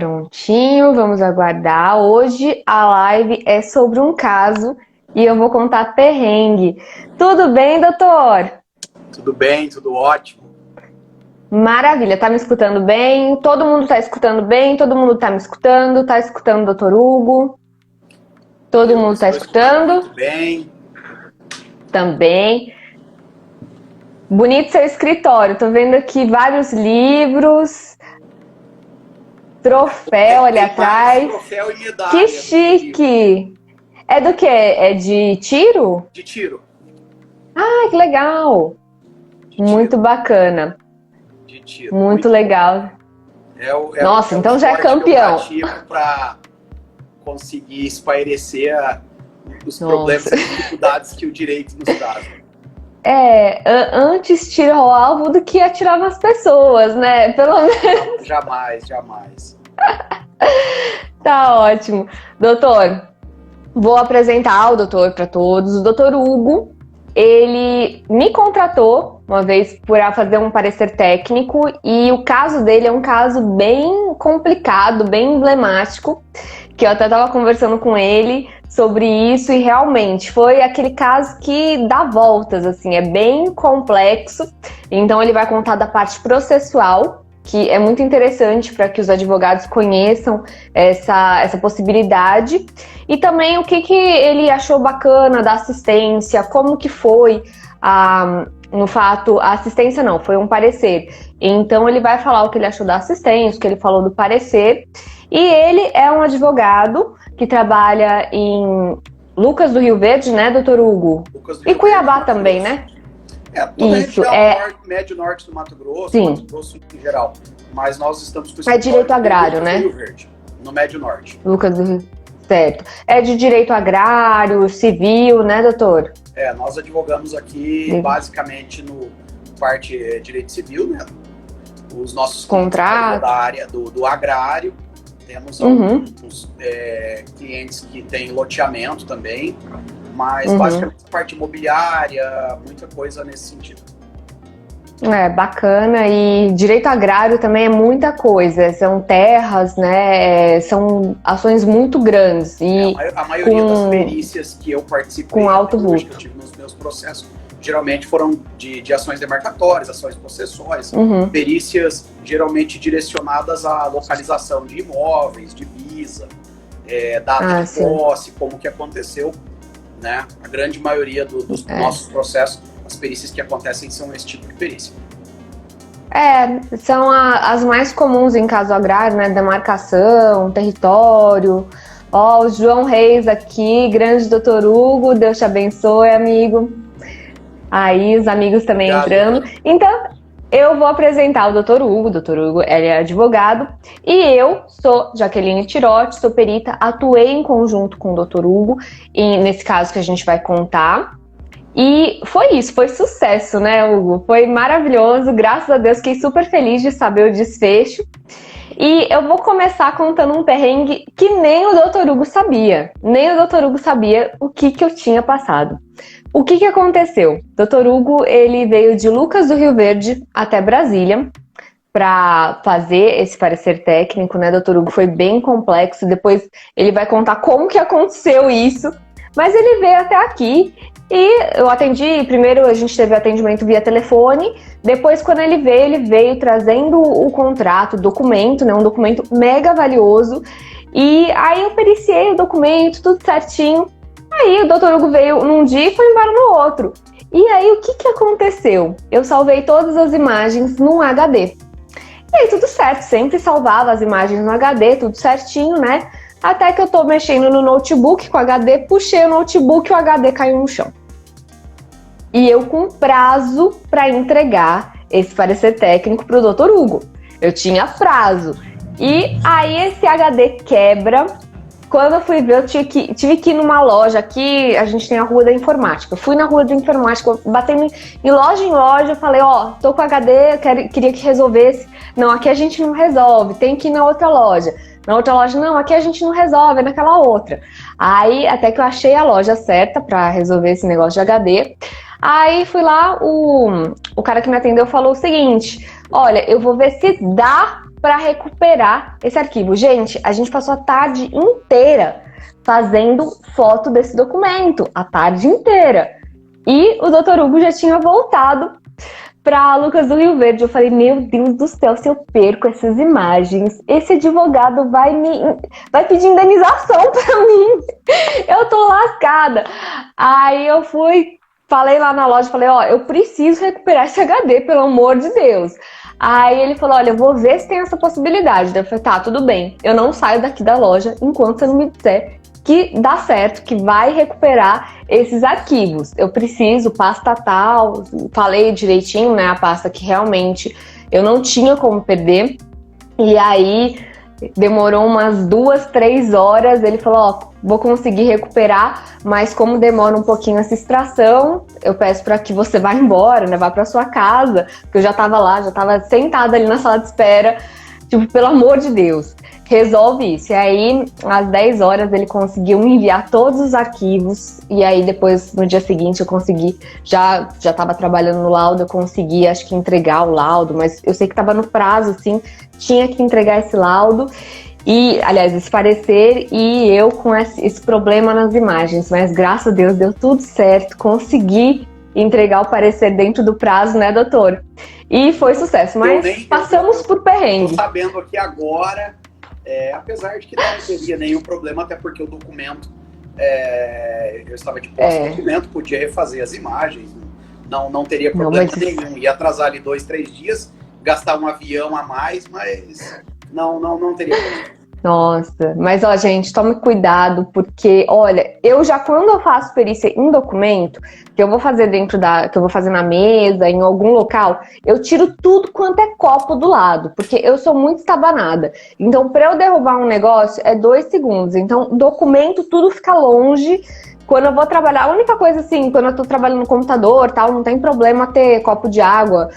Prontinho, vamos aguardar. Hoje a live é sobre um caso e eu vou contar perrengue. Tudo bem, doutor? Tudo bem, tudo ótimo. Maravilha, tá me escutando bem? Todo mundo tá escutando bem? Todo mundo tá me escutando? Tá escutando o doutor Hugo? Todo mundo tá escutando? Muito bem. Também. Bonito seu escritório, tô vendo aqui vários livros, troféu ali atrás. Troféu e medalha. Que chique! É do quê? É de tiro? De tiro. Ah, que legal! Muito bacana. De tiro. Muito legal. Nossa, então já é campeão. Para conseguir espairecer os problemas e dificuldades que o direito nos traz. Antes tirar o alvo do que atirar nas pessoas, né? Pelo menos. Jamais. Tá ótimo. Doutor, vou apresentar o doutor para todos. O doutor Hugo, ele me contratou uma vez para fazer um parecer técnico e o caso dele é um caso bem complicado, bem emblemático, que eu até estava conversando com ele sobre isso e realmente foi aquele caso que dá voltas, assim, é bem complexo. Então ele vai contar da parte processual, que é muito interessante para que os advogados conheçam essa possibilidade, e também o que ele achou bacana da assistência, como que foi no fato, a assistência não, foi um parecer. Então ele vai falar o que ele achou da assistência, o que ele falou do parecer, e ele é um advogado que trabalha em Lucas do Rio Verde, né, doutor Hugo? E Cuiabá também, né? Toda isso, a região médio norte do Mato Grosso, sim. Mato Grosso em geral. Mas nós estamos com o direito agrário, né? Rio Verde, no médio norte. Lucas do Rio, certo. É de direito agrário, civil, né, doutor? Nós advogamos aqui basicamente no parte direito civil, né? Os nossos contratos da área do agrário. Temos alguns clientes que têm loteamento também, mas basicamente a parte imobiliária, muita coisa nesse sentido. Bacana. E direito agrário também é muita coisa, são terras, né, são ações muito grandes. E a maioria das perícias que eu participei, com alto que eu tive nos meus processos, geralmente foram de ações demarcatórias, ações processuais, perícias geralmente direcionadas à localização de imóveis, de visa, data de posse, como que aconteceu, né? A grande maioria dos nossos processos, as perícias que acontecem são esse tipo de perícia. São as mais comuns em caso agrário, né? Demarcação, território. Ó, o João Reis aqui, grande doutor Hugo, Deus te abençoe, amigo. Aí, os amigos também entrando. Então, eu vou apresentar o doutor Hugo. O doutor Hugo, ele é advogado. E eu sou Jaqueline Tirotti, sou perita. Atuei em conjunto com o doutor Hugo, nesse caso que a gente vai contar. E foi isso, foi sucesso, né, Hugo? Foi maravilhoso, graças a Deus, fiquei super feliz de saber o desfecho. E eu vou começar contando um perrengue que nem o doutor Hugo sabia. Nem o doutor Hugo sabia o que eu tinha passado. O que aconteceu? Dr. Hugo, ele veio de Lucas do Rio Verde até Brasília para fazer esse parecer técnico, né, Dr. Hugo? Foi bem complexo, depois ele vai contar como que aconteceu isso, mas ele veio até aqui e eu atendi, primeiro a gente teve atendimento via telefone, depois quando ele veio trazendo o contrato, o documento, né, um documento mega valioso, e aí eu periciei o documento, tudo certinho. Aí o Dr. Hugo veio num dia e foi embora no outro. E aí o que aconteceu? Eu salvei todas as imagens num HD. E aí tudo certo, sempre salvava as imagens no HD, tudo certinho, né? Até que eu tô mexendo no notebook com o HD, puxei o notebook e o HD caiu no chão. E eu com prazo para entregar esse parecer técnico pro Dr. Hugo. Eu tinha prazo. E aí esse HD quebra. Quando eu fui ver, eu tive que ir numa loja aqui, a gente tem a Rua da Informática. Eu fui na Rua da Informática, batendo em loja, eu falei, tô com HD, queria que resolvesse. Não, aqui a gente não resolve, tem que ir na outra loja. Na outra loja, não, aqui a gente não resolve, é naquela outra. Aí, até que eu achei a loja certa para resolver esse negócio de HD. Aí fui lá, o cara que me atendeu falou o seguinte, olha, eu vou ver se dá para recuperar esse arquivo. Gente, a gente passou a tarde inteira fazendo foto desse documento, a tarde inteira. E o Dr. Hugo já tinha voltado para Lucas do Rio Verde. Eu falei, meu Deus do céu, se eu perco essas imagens, esse advogado vai pedir indenização para mim. Eu tô lascada. Aí eu falei lá na loja, falei, ó, eu preciso recuperar esse HD, pelo amor de Deus. Aí ele falou, olha, eu vou ver se tem essa possibilidade. Eu falei, tá, tudo bem. Eu não saio daqui da loja enquanto você não me disser que dá certo, que vai recuperar esses arquivos. Eu preciso, pasta tal, falei direitinho, né, a pasta que realmente eu não tinha como perder. E aí demorou umas 2, 3 horas, ele falou, ó, vou conseguir recuperar, mas como demora um pouquinho essa extração, eu peço para que você vá embora, né, vá para sua casa, porque eu já tava lá, já tava sentada ali na sala de espera, tipo, pelo amor de Deus, resolve isso. E aí, às 10 horas, ele conseguiu me enviar todos os arquivos, e aí depois, no dia seguinte, eu consegui, já tava trabalhando no laudo, eu consegui, acho que entregar o laudo, mas eu sei que tava no prazo, assim, tinha que entregar esse laudo, e, aliás, esse parecer, e eu com esse problema nas imagens, mas graças a Deus deu tudo certo, consegui entregar o parecer dentro do prazo, né, doutor? E foi sucesso, mas passamos por perrengue. Tô sabendo aqui agora, apesar de que não teria nenhum problema, até porque o documento, eu estava de posse do documento, podia refazer as imagens, não teria problema nenhum. Ia atrasar ali 2, 3 dias, gastar um avião a mais, mas não teria problema. Nossa, mas ó, gente, tome cuidado, porque, olha, quando eu faço perícia em documento, que eu vou fazer que eu vou fazer na mesa, em algum local, eu tiro tudo quanto é copo do lado, porque eu sou muito estabanada. Então, para eu derrubar um negócio, é 2 segundos. Então, documento, tudo fica longe. Quando eu vou trabalhar, a única coisa assim, quando eu tô trabalhando no computador, tal, não tem problema ter copo de água,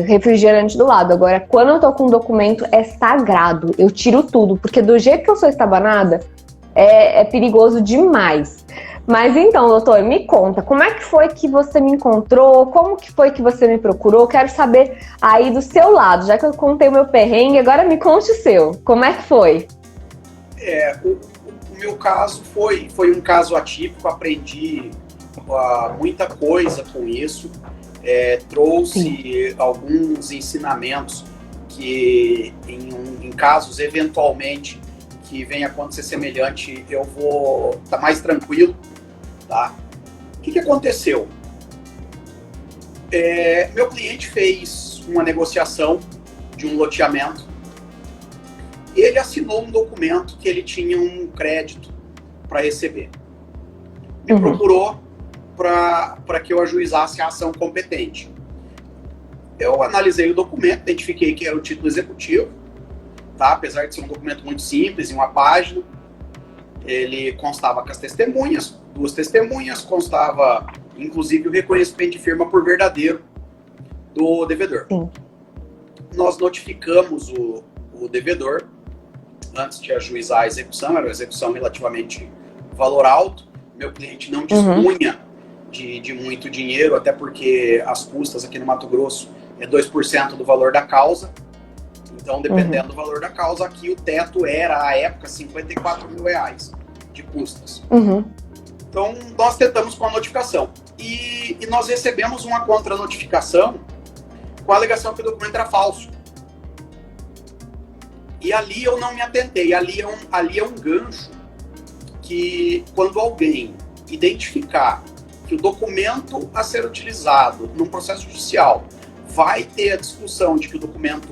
refrigerante do lado. Agora, quando eu tô com um documento, é sagrado. Eu tiro tudo, porque do jeito que eu sou estabanada, é perigoso demais. Mas então, doutor, me conta, como é que foi que você me encontrou? Como que foi que você me procurou? Quero saber aí do seu lado, já que eu contei o meu perrengue, agora me conte o seu. Como é que foi? O meu caso foi um caso atípico, aprendi muita coisa com isso. Trouxe alguns ensinamentos que em casos eventualmente que venha acontecer semelhante, eu vou estar mais tranquilo, tá? O que aconteceu? Meu cliente fez uma negociação de um loteamento e ele assinou um documento que ele tinha um crédito para receber. Me procurou para que eu ajuizasse a ação competente. Eu analisei o documento, identifiquei que era o título executivo, tá? Apesar de ser um documento muito simples, em uma página. Ele constava com as testemunhas, 2 testemunhas, constava inclusive o reconhecimento de firma por verdadeiro do devedor. Sim. Nós notificamos o devedor antes de ajuizar a execução, era uma execução relativamente valor alto. Meu cliente não dispunha de muito dinheiro, até porque as custas aqui no Mato Grosso é 2% do valor da causa. Então, dependendo do valor da causa, aqui o teto era, à época, R$54 mil de custas. Então, nós tentamos com a notificação. E nós recebemos uma contra-notificação com a alegação que o documento era falso. E ali eu não me atentei. Ali é um gancho que, quando alguém identificar que o documento a ser utilizado num processo judicial vai ter a discussão de que o documento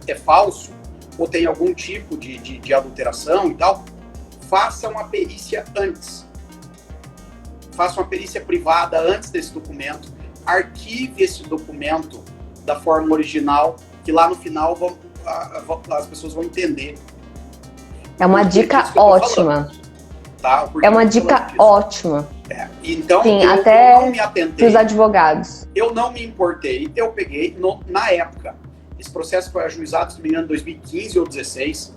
é falso ou tem algum tipo de adulteração e tal, faça uma perícia antes. Faça uma perícia privada antes desse documento, arquive esse documento da forma original, que lá no final as pessoas vão entender. É uma dica ótima. Tá? É uma dica ótima. Então, sim, eu até não me atentei. Os advogados. Eu não me importei. Eu peguei, na época, esse processo foi ajuizado, se não me engano, em 2015 ou 2016.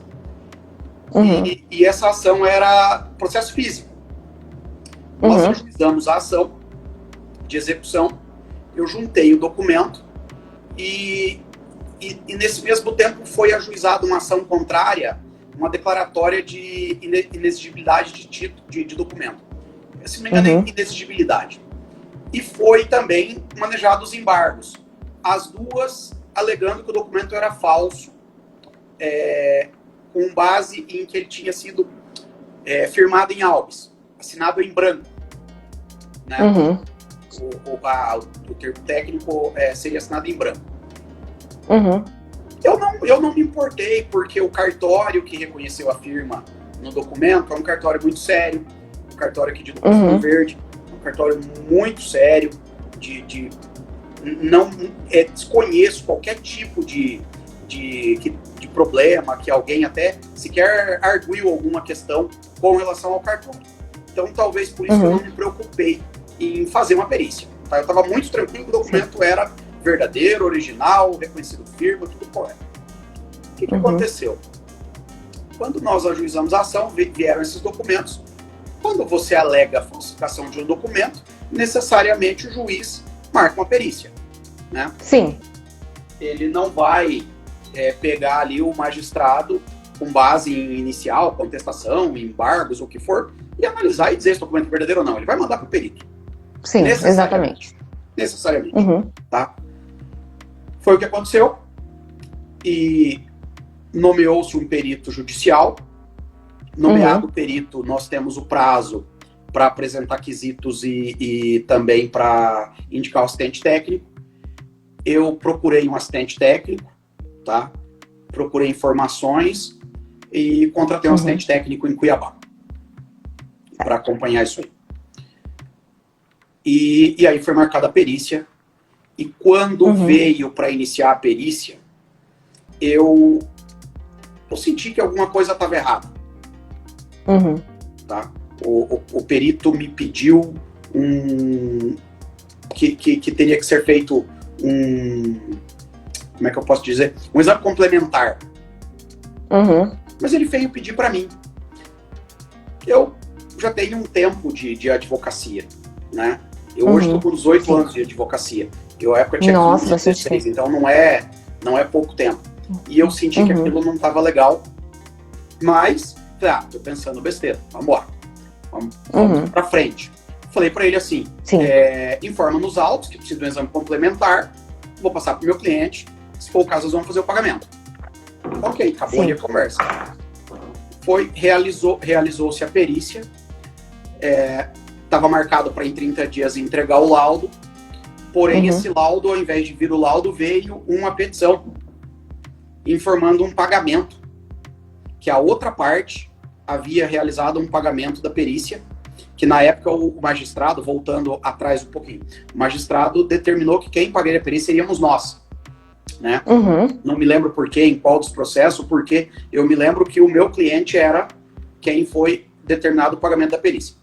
E essa ação era processo físico. Nós ajuizamos a ação de execução. Eu juntei o documento e E nesse mesmo tempo foi ajuizada uma ação contrária, uma declaratória de inexigibilidade de documento. Se não me engano, inexigibilidade. E foi também manejado os embargos. As duas alegando que o documento era falso, com base em que ele tinha sido firmado em Albis, assinado em branco. Né? O termo técnico seria assinado em branco. Eu não me importei, porque o cartório que reconheceu a firma no documento é um cartório muito sério, um cartório aqui de Dom Verde, um cartório muito sério, não desconheço qualquer tipo de problema, que alguém até sequer arguiu alguma questão com relação ao cartório. Então, talvez por isso eu não me preocupei em fazer uma perícia. Tá? Eu estava muito tranquilo que o documento era verdadeiro, original, reconhecido firma, tudo correto. O que aconteceu? Quando nós ajuizamos a ação, vieram esses documentos. Quando você alega a falsificação de um documento, necessariamente o juiz marca uma perícia. Né? Sim. Ele não vai pegar ali o magistrado com base em inicial, contestação, embargos, o que for, e analisar e dizer se o documento é verdadeiro ou não. Ele vai mandar para o perito. Sim, exatamente. Necessariamente. Tá? Foi o que aconteceu. E nomeou-se um perito judicial. Nomeado o perito, nós temos o prazo para apresentar quesitos e também para indicar o assistente técnico. Eu procurei um assistente técnico, tá? Procurei informações e contratei um assistente técnico em Cuiabá para acompanhar isso aí. E aí foi marcada a perícia. E quando veio para iniciar a perícia, eu senti que alguma coisa estava errada. Tá? O perito me pediu que teria que ser feito como é que eu posso dizer? Um exame complementar. Mas ele veio pedir para mim. Eu já tenho um tempo de advocacia, né? Eu hoje estou com 18 anos de advocacia. Eu, à época, tinha 15, 16, então não é pouco tempo. E eu senti que aquilo não estava legal. Mas, tô pensando besteira. Vamos embora. Vamos para frente. Falei para ele assim, informa nos autos que precisa de um exame complementar, vou passar para o meu cliente, se for o caso, nós vamos fazer o pagamento. Ok, acabou ali a conversa. Realizou-se a perícia, estava marcado para em 30 dias entregar o laudo, porém esse laudo, ao invés de vir o laudo, veio uma petição informando um pagamento, que a outra parte havia realizado um pagamento da perícia, que na época o magistrado, voltando atrás um pouquinho, o magistrado determinou que quem pagaria a perícia seríamos nós. Né? Não me lembro por quê, em qual dos processos, porque eu me lembro que o meu cliente era quem foi determinado o pagamento da perícia.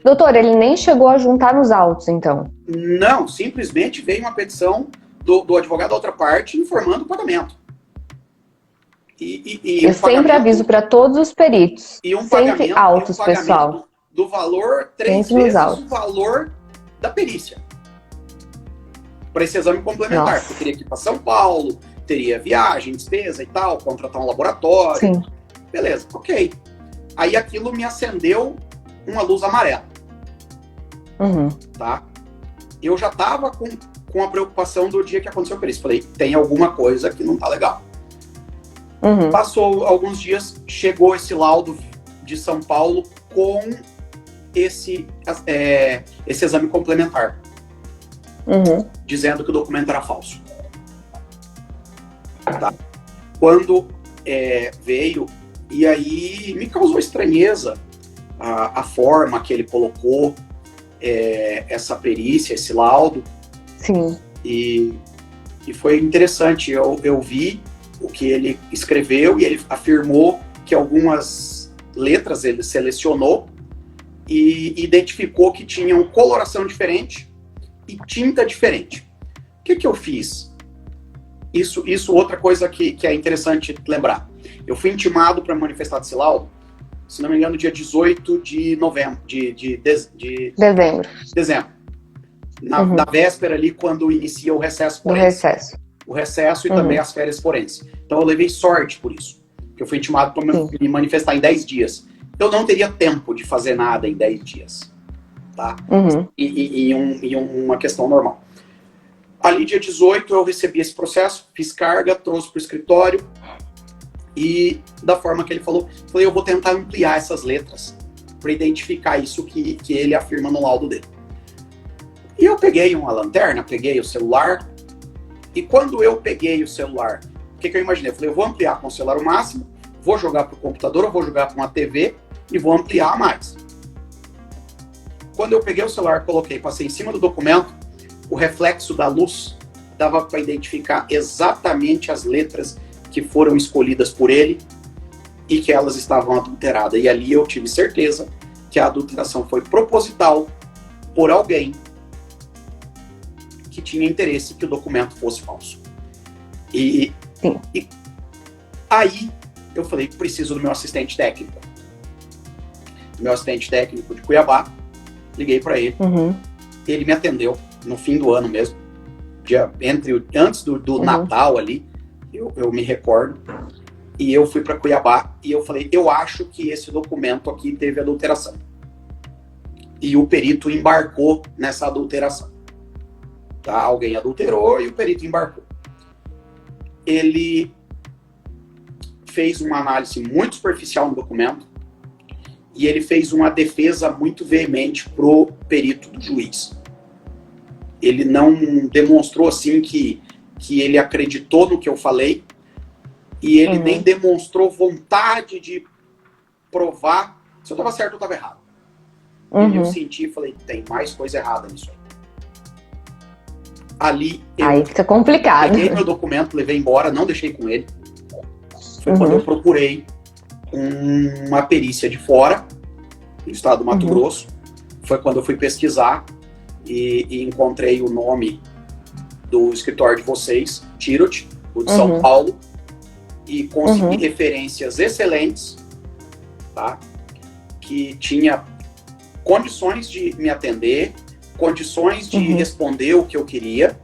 Doutor, ele nem chegou a juntar nos autos, então? Não, simplesmente veio uma petição do advogado da outra parte informando o pagamento. Eu sempre aviso para todos os peritos. Sempre autos, pessoal. Do valor 3 vezes o valor da perícia. Para esse exame complementar. Porque teria que ir para São Paulo, teria viagem, despesa e tal, contratar um laboratório. Sim. Beleza, ok. Aí aquilo me acendeu uma luz amarela. Tá? Eu já estava com a preocupação do dia que aconteceu a perícia. Falei, tem alguma coisa que não tá legal. Passou alguns dias, chegou esse laudo de São Paulo com esse exame complementar. Dizendo que o documento era falso. Tá? Quando veio, e aí me causou estranheza a forma que ele colocou essa perícia, esse laudo. Sim. E foi interessante, eu vi o que ele escreveu e ele afirmou que algumas letras ele selecionou e identificou que tinham coloração diferente e tinta diferente. O que eu fiz? Isso outra coisa que é interessante lembrar. Eu fui intimado para manifestar desse laudo, se não me engano, dia 18 de novembro, de dezembro. Na véspera ali, quando inicia o recesso forense. o recesso e também as férias forenses. Então eu levei sorte por isso, porque eu fui intimado para me manifestar em 10 dias. Eu não teria tempo de fazer nada em 10 dias, tá? E uma questão normal. Ali, dia 18, eu recebi esse processo, fiz carga, trouxe para o escritório e, da forma que ele falou, falei, eu vou tentar ampliar essas letras para identificar isso que ele afirma no laudo dele. E eu peguei uma lanterna, peguei o celular, e quando eu peguei o celular, o que eu imaginei? Eu falei, eu vou ampliar com o celular o máximo, vou jogar para o computador, eu vou jogar para uma TV e vou ampliar mais. Quando eu peguei o celular, coloquei, passei em cima do documento, o reflexo da luz dava para identificar exatamente as letras que foram escolhidas por ele e que elas estavam adulteradas. E ali eu tive certeza que a adulteração foi proposital por alguém que tinha interesse que o documento fosse falso. E aí eu falei, preciso do meu assistente técnico. Meu assistente técnico de Cuiabá, liguei para ele. Ele me atendeu no fim do ano mesmo, antes do Natal ali, eu me recordo, e eu fui para Cuiabá e eu falei, eu acho que esse documento aqui teve adulteração. E o perito embarcou nessa adulteração. Tá? Alguém adulterou e o perito embarcou. Ele fez uma análise muito superficial no documento e ele fez uma defesa muito veemente pro perito do juiz. Ele não demonstrou assim que ele acreditou no que eu falei e ele nem demonstrou vontade de provar se eu estava certo ou estava errado. E eu senti e falei, tem mais coisa errada nisso aí. Ali aí fica complicado. Peguei meu documento, levei embora, não deixei com ele. Foi quando eu procurei uma perícia de fora, do estado do Mato Grosso. Foi quando eu fui pesquisar e encontrei o nome do escritório de vocês, Tirot, o de São Paulo, e consegui referências excelentes, tá? Que tinha condições de me atender, condições de responder o que eu queria.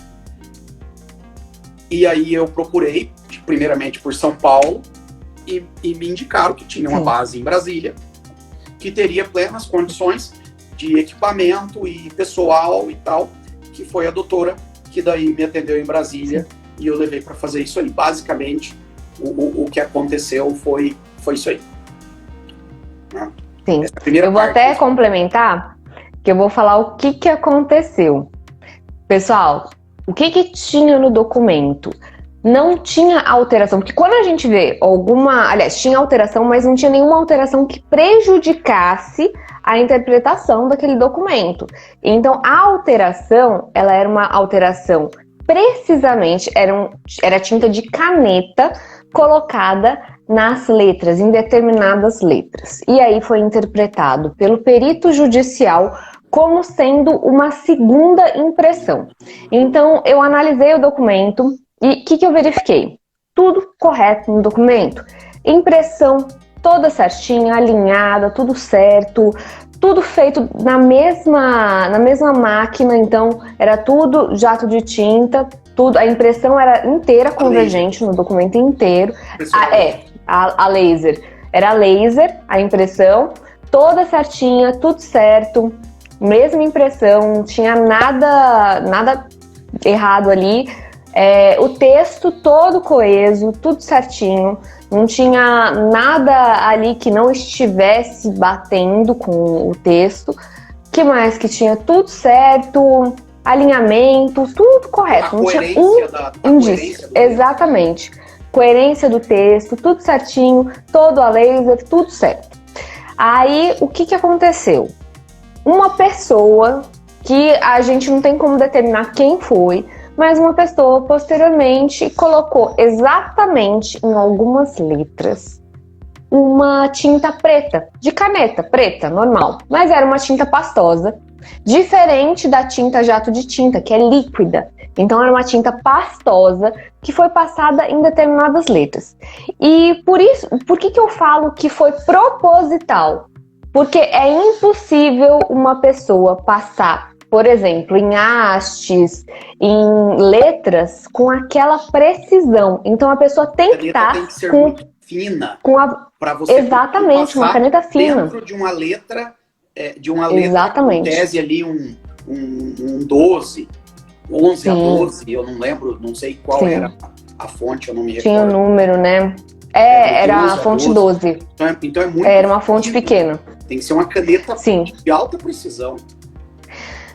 E aí eu procurei, primeiramente por São Paulo, e me indicaram que tinha uma base em Brasília, que teria plenas condições de equipamento e pessoal e tal, que foi a doutora que daí me atendeu em Brasília e eu levei para fazer isso aí. Basicamente, o que aconteceu foi isso aí. Né? Sim. Eu vou até complementar, que eu vou falar o que aconteceu. Pessoal, o que tinha no documento? Não tinha alteração, porque quando a gente vê aliás, tinha alteração, mas não tinha nenhuma alteração que prejudicasse a interpretação daquele documento. Então, a alteração, ela era uma alteração precisamente, era tinta de caneta colocada nas letras, em determinadas letras. E aí foi interpretado pelo perito judicial como sendo uma segunda impressão. Então, eu analisei o documento e o que eu verifiquei? Tudo correto no documento. Impressão toda certinha, alinhada, tudo certo, tudo feito na mesma máquina, então era tudo jato de tinta, tudo, a impressão era inteira convergente no documento inteiro. A laser. Era laser, a impressão, toda certinha, tudo certo, mesma impressão, não tinha nada errado ali. O texto todo coeso, tudo certinho, não tinha nada ali que não estivesse batendo com o texto. Que mais que tinha? Tudo certo, alinhamento, tudo correto, não tinha indício. Exatamente. Coerência do texto, tudo certinho, todo a laser, tudo certo. Aí, o que aconteceu? Uma pessoa que a gente não tem como determinar quem foi, mas uma pessoa posteriormente colocou exatamente em algumas letras uma tinta preta, de caneta preta, normal, mas era uma tinta pastosa, diferente da tinta jato de tinta, que é líquida. Então era uma tinta pastosa que foi passada em determinadas letras. E por que eu falo que foi proposital? Porque é impossível uma pessoa passar por exemplo, em hastes, em letras, com aquela precisão. Então a pessoa tem que estar tem que ser muito fina para você exatamente, uma caneta fina. Dentro de uma letra, exatamente. em tese ali um 12, 11 a 12, eu não lembro, não sei qual era a fonte, eu não me recordo. Tinha o número, né? Era a fonte 12. Então é muito era uma fonte pequena. Tem que ser uma caneta de alta precisão.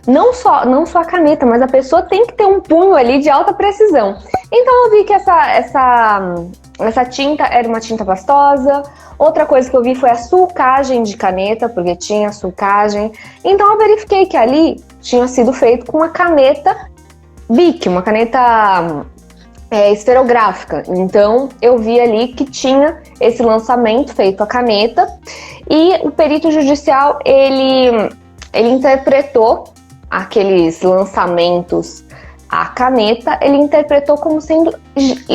Não só a caneta, mas a pessoa tem que ter um punho ali de alta precisão. Então eu vi que essa tinta era uma tinta pastosa. Outra coisa que eu vi foi a sulcagem de caneta, porque tinha sulcagem. Então eu verifiquei que ali tinha sido feito com uma caneta Bic, uma caneta esferográfica. Então eu vi ali que tinha esse lançamento feito a caneta, e o perito judicial ele interpretou aqueles lançamentos à caneta, ele interpretou como sendo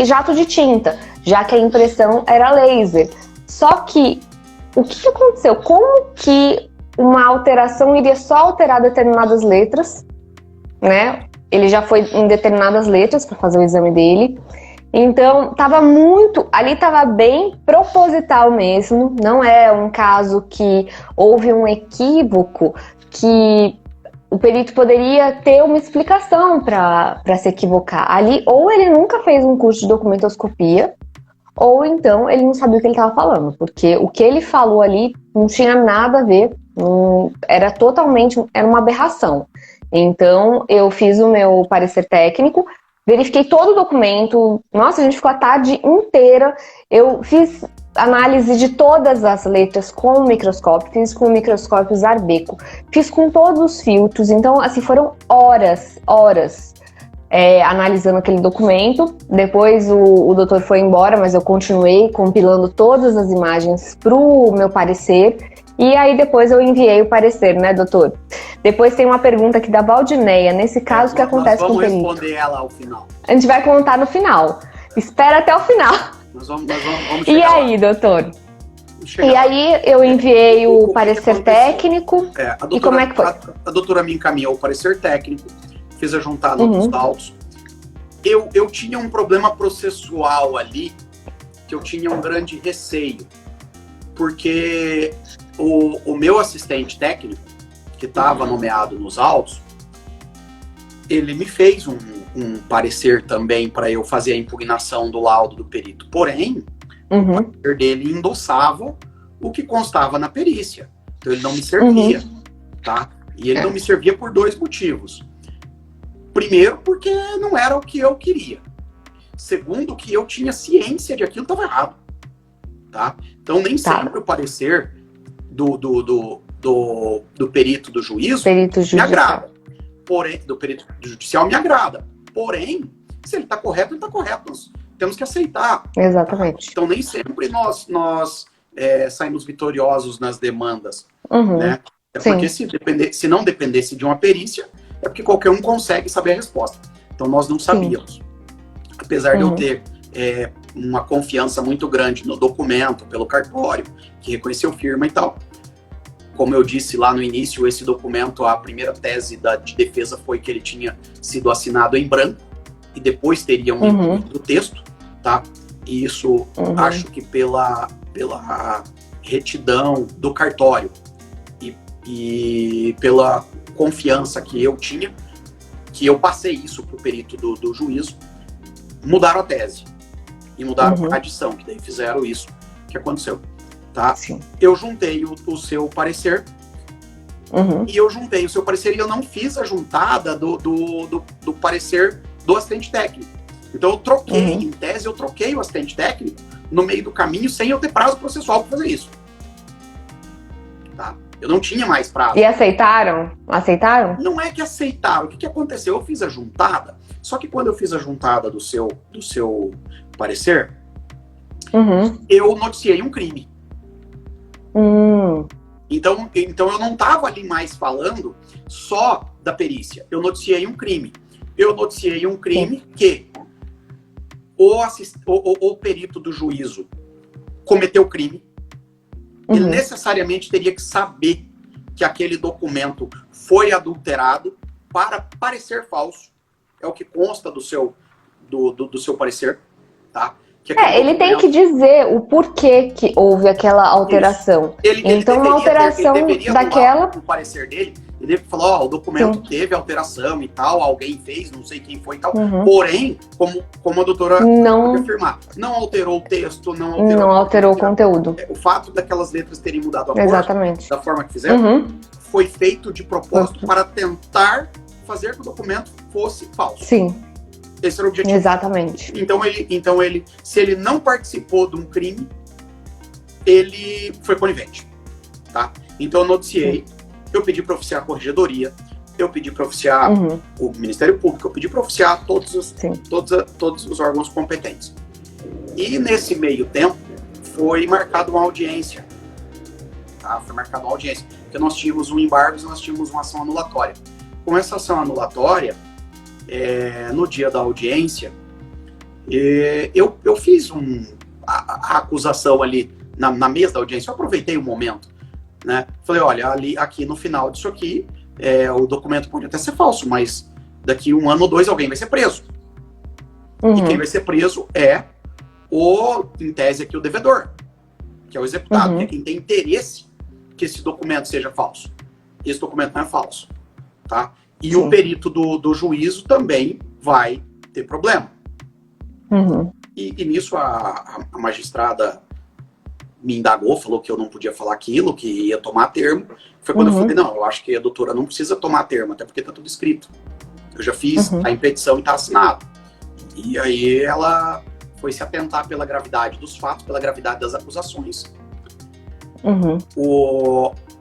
jato de tinta, já que a impressão era laser. Só que o que aconteceu? Como que uma alteração iria só alterar determinadas letras, né? Ele já foi em determinadas letras para fazer o exame dele. Então, ali estava bem proposital mesmo. Não é um caso que houve um equívoco, que o perito poderia ter uma explicação para se equivocar. Ali, ou ele nunca fez um curso de documentoscopia, ou então ele não sabia o que ele estava falando, porque o que ele falou ali não tinha nada a ver, era uma aberração. Então, eu fiz o meu parecer técnico, verifiquei todo o documento. Nossa, a gente ficou a tarde inteira. Eu fiz análise de todas as letras com o microscópio, fiz com o microscópio Zarbeco, fiz com todos os filtros. Então, assim, foram horas analisando aquele documento. Depois o doutor foi embora, mas eu continuei compilando todas as imagens para o meu parecer. E aí depois eu enviei o parecer, né, doutor? Depois tem uma pergunta aqui da Valdineia. Nesse caso, o que acontece com o perito? Nós vamos responder ela ao final. A gente vai contar no final. Espera até o final. Nós vamos E aí, doutor? E aí eu enviei o parecer técnico. E como é que foi? A doutora me encaminhou o parecer técnico, fiz a juntada dos autos. Eu tinha um problema processual ali, que eu tinha um grande receio, porque o meu assistente técnico, que estava nomeado nos autos, ele me fez um parecer também para eu fazer a impugnação do laudo do perito. Porém, o parecer dele endossava o que constava na perícia. Então ele não me servia, tá? E ele não me servia por 2 motivos. Primeiro, porque não era o que eu queria. Segundo, que eu tinha ciência de aquilo estava errado, tá? Então nem sempre o parecer do perito do juízo me agrada. Porém, do perito judicial me agrada. Porém, se ele está correto, ele está correto. Nós temos que aceitar. Exatamente. Então nem sempre nós saímos vitoriosos nas demandas, né? Porque se não dependesse de uma perícia, é porque qualquer um consegue saber a resposta. Então nós não sabíamos. Apesar de eu ter uma confiança muito grande no documento, pelo cartório, que reconheceu firma e tal. Como eu disse lá no início, esse documento, a primeira tese de defesa foi que ele tinha sido assinado em branco e depois teria um do texto, tá? E isso acho que pela retidão do cartório e pela confiança que eu tinha, que eu passei isso pro perito do juízo, mudaram a tese e mudaram a adição, que daí fizeram isso que aconteceu, tá? Sim. Eu juntei o seu parecer e eu juntei o seu parecer e eu não fiz a juntada do parecer do assistente técnico. Então eu troquei, em tese eu troquei o assistente técnico no meio do caminho sem eu ter prazo processual para fazer isso, tá? Eu não tinha mais prazo. E aceitaram? Aceitaram? Não é que aceitaram. O que aconteceu? Eu fiz a juntada, só que quando eu fiz a juntada do seu parecer, eu noticiei um crime. Então eu não estava ali mais falando só da perícia. Eu noticiei um crime. Eu noticiei um crime que o perito do juízo cometeu crime. Ele necessariamente teria que saber que aquele documento foi adulterado para parecer falso, é o que consta do seu parecer, tá? Ele tem que dizer o porquê que houve aquela alteração. Então, uma alteração daquela... O parecer dele, ele falou, o documento teve alteração e tal, alguém fez, não sei quem foi e tal. Porém, como a doutora pode afirmar, não alterou o texto, não alterou o conteúdo. O fato daquelas letras terem mudado a cor, da forma que fizeram, foi feito de propósito para tentar fazer que o documento fosse falso. Sim. Esse era o objetivo. Exatamente. Então ele, se ele não participou de um crime, ele foi conivente, tá? Então eu noticiei, eu pedi para oficiar a corregedoria, eu pedi para oficiar o Ministério Público, eu pedi para oficiar todos os órgãos competentes. E nesse meio tempo foi marcada uma audiência, tá? Foi marcada uma audiência, porque nós tínhamos um embargo e nós tínhamos uma ação anulatória. Com essa ação anulatória, no dia da audiência, eu fiz a acusação ali na mesa da audiência, eu aproveitei o momento, né? Falei, olha, aqui no final disso aqui, o documento pode até ser falso, mas daqui 1 ano ou 2 alguém vai ser preso. E quem vai ser preso em tese aqui, o devedor, que é o executado, que é quem tem interesse que esse documento seja falso. Esse documento não é falso, tá? E o perito do juízo também vai ter problema. E nisso a magistrada me indagou, falou que eu não podia falar aquilo, que ia tomar termo. Foi quando eu falei, não, eu acho que a doutora não precisa tomar termo, até porque está tudo escrito. Eu já fiz a impetição e está assinado. E aí ela foi se atentar pela gravidade dos fatos, pela gravidade das acusações.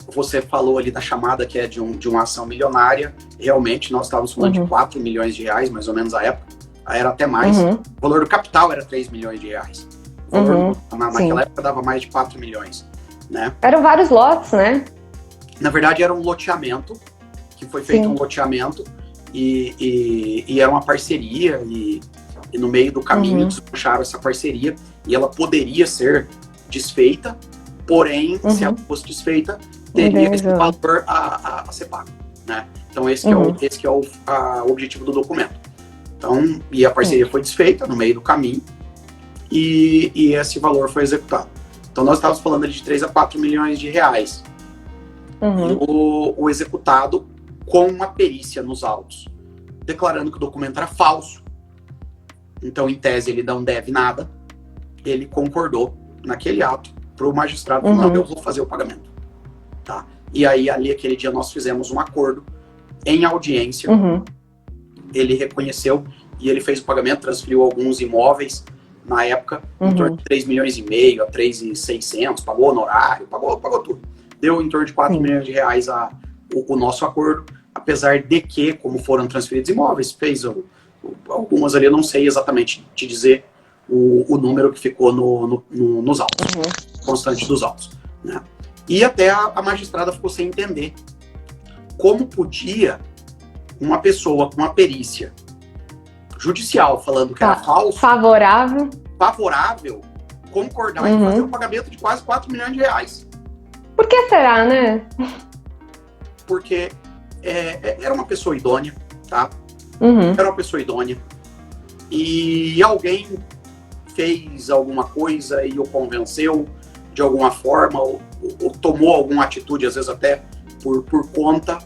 Você falou ali da chamada que é de uma ação milionária. Realmente, nós estávamos falando de 4 milhões de reais, mais ou menos, à época. Era até mais. O valor do capital era 3 milhões de reais. O valor naquela época dava mais de 4 milhões. Né? Eram vários lotes, né? Na verdade, era um loteamento, que foi feito um loteamento, e era uma parceria, e no meio do caminho desmancharam essa parceria, e ela poderia ser desfeita, porém, se ela fosse desfeita, teria esse valor a ser pago, né? Então esse que é o objetivo do documento. Então, e a parceria foi desfeita no meio do caminho e esse valor foi executado. Então nós estávamos falando ali de 3 a 4 milhões de reais. E o executado com uma perícia nos autos, declarando que o documento era falso. Então, em tese, ele não deve nada. Ele concordou naquele ato para o magistrado, não, eu vou fazer o pagamento. Tá? E aí, ali, aquele dia, nós fizemos um acordo em audiência. Ele reconheceu e ele fez o pagamento, transferiu alguns imóveis, na época, em torno de 3 milhões e meio a 3.600, pagou honorário, pagou tudo. Deu em torno de 4 milhões de reais o nosso acordo, apesar de que, como foram transferidos imóveis, fez algumas ali, eu não sei exatamente te dizer o número que ficou nos autos, constante dos autos, né? E até a magistrada ficou sem entender como podia uma pessoa com uma perícia judicial falando que era falso, favorável, concordar em fazer um pagamento de quase 4 milhões de reais. Por que será, né? Porque era uma pessoa idônea, tá? Era uma pessoa idônea. E alguém fez alguma coisa e o convenceu de alguma forma, ou tomou alguma atitude, às vezes até por conta,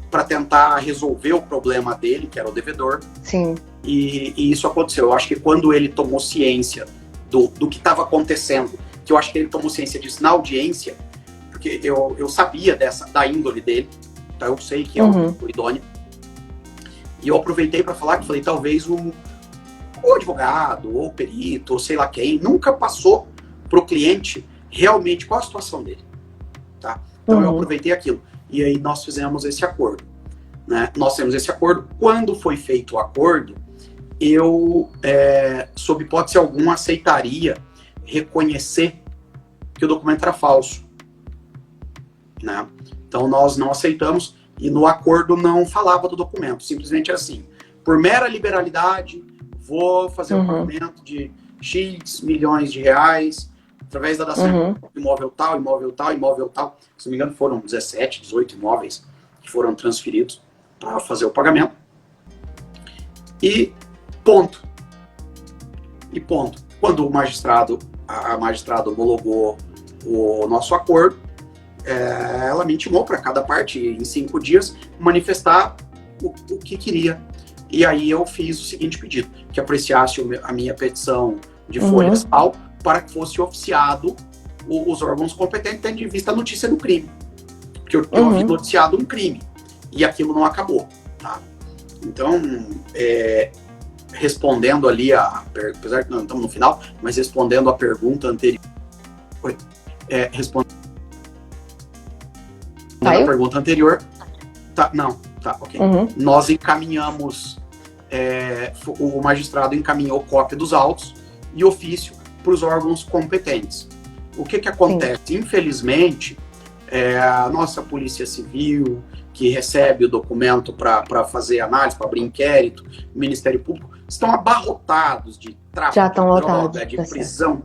para tentar resolver o problema dele, que era o devedor. Sim. E isso aconteceu. Eu acho que quando ele tomou ciência do que estava acontecendo, que eu acho que ele tomou ciência disso na audiência, porque eu sabia da índole dele, então eu sei que é o idôneo. E eu aproveitei para falar que falei, talvez o advogado, ou o perito, ou sei lá quem, nunca passou para o cliente realmente qual a situação dele. Tá? Então eu aproveitei aquilo. E aí nós fizemos esse acordo. Né? Nós fizemos esse acordo. Quando foi feito o acordo, eu, sob hipótese alguma, aceitaria reconhecer que o documento era falso. Né? Então nós não aceitamos e no acordo não falava do documento. Simplesmente assim, por mera liberalidade, vou fazer um pagamento de X milhões de reais através da dação imóvel tal, imóvel tal, imóvel tal. Se não me engano, foram 17, 18 imóveis que foram transferidos para fazer o pagamento. E ponto. E ponto. Quando a magistrada homologou o nosso acordo, ela me intimou para cada parte, em 5 dias, manifestar o que queria. E aí eu fiz o seguinte pedido, que apreciasse a minha petição de folha tal, para que fosse oficiado os órgãos competentes, tendo em vista a notícia do crime. Porque eu havia noticiado um crime, e aquilo não acabou. Tá? Então, respondendo ali, apesar que não estamos no final, mas respondendo a pergunta anterior, respondendo a pergunta anterior, ok. Nós encaminhamos, o magistrado encaminhou cópia dos autos e ofício para os órgãos competentes. O que acontece? Sim. Infelizmente, a nossa Polícia Civil, que recebe o documento para fazer análise, para abrir inquérito, o Ministério Público, estão abarrotados de tráfico de droga, de prisão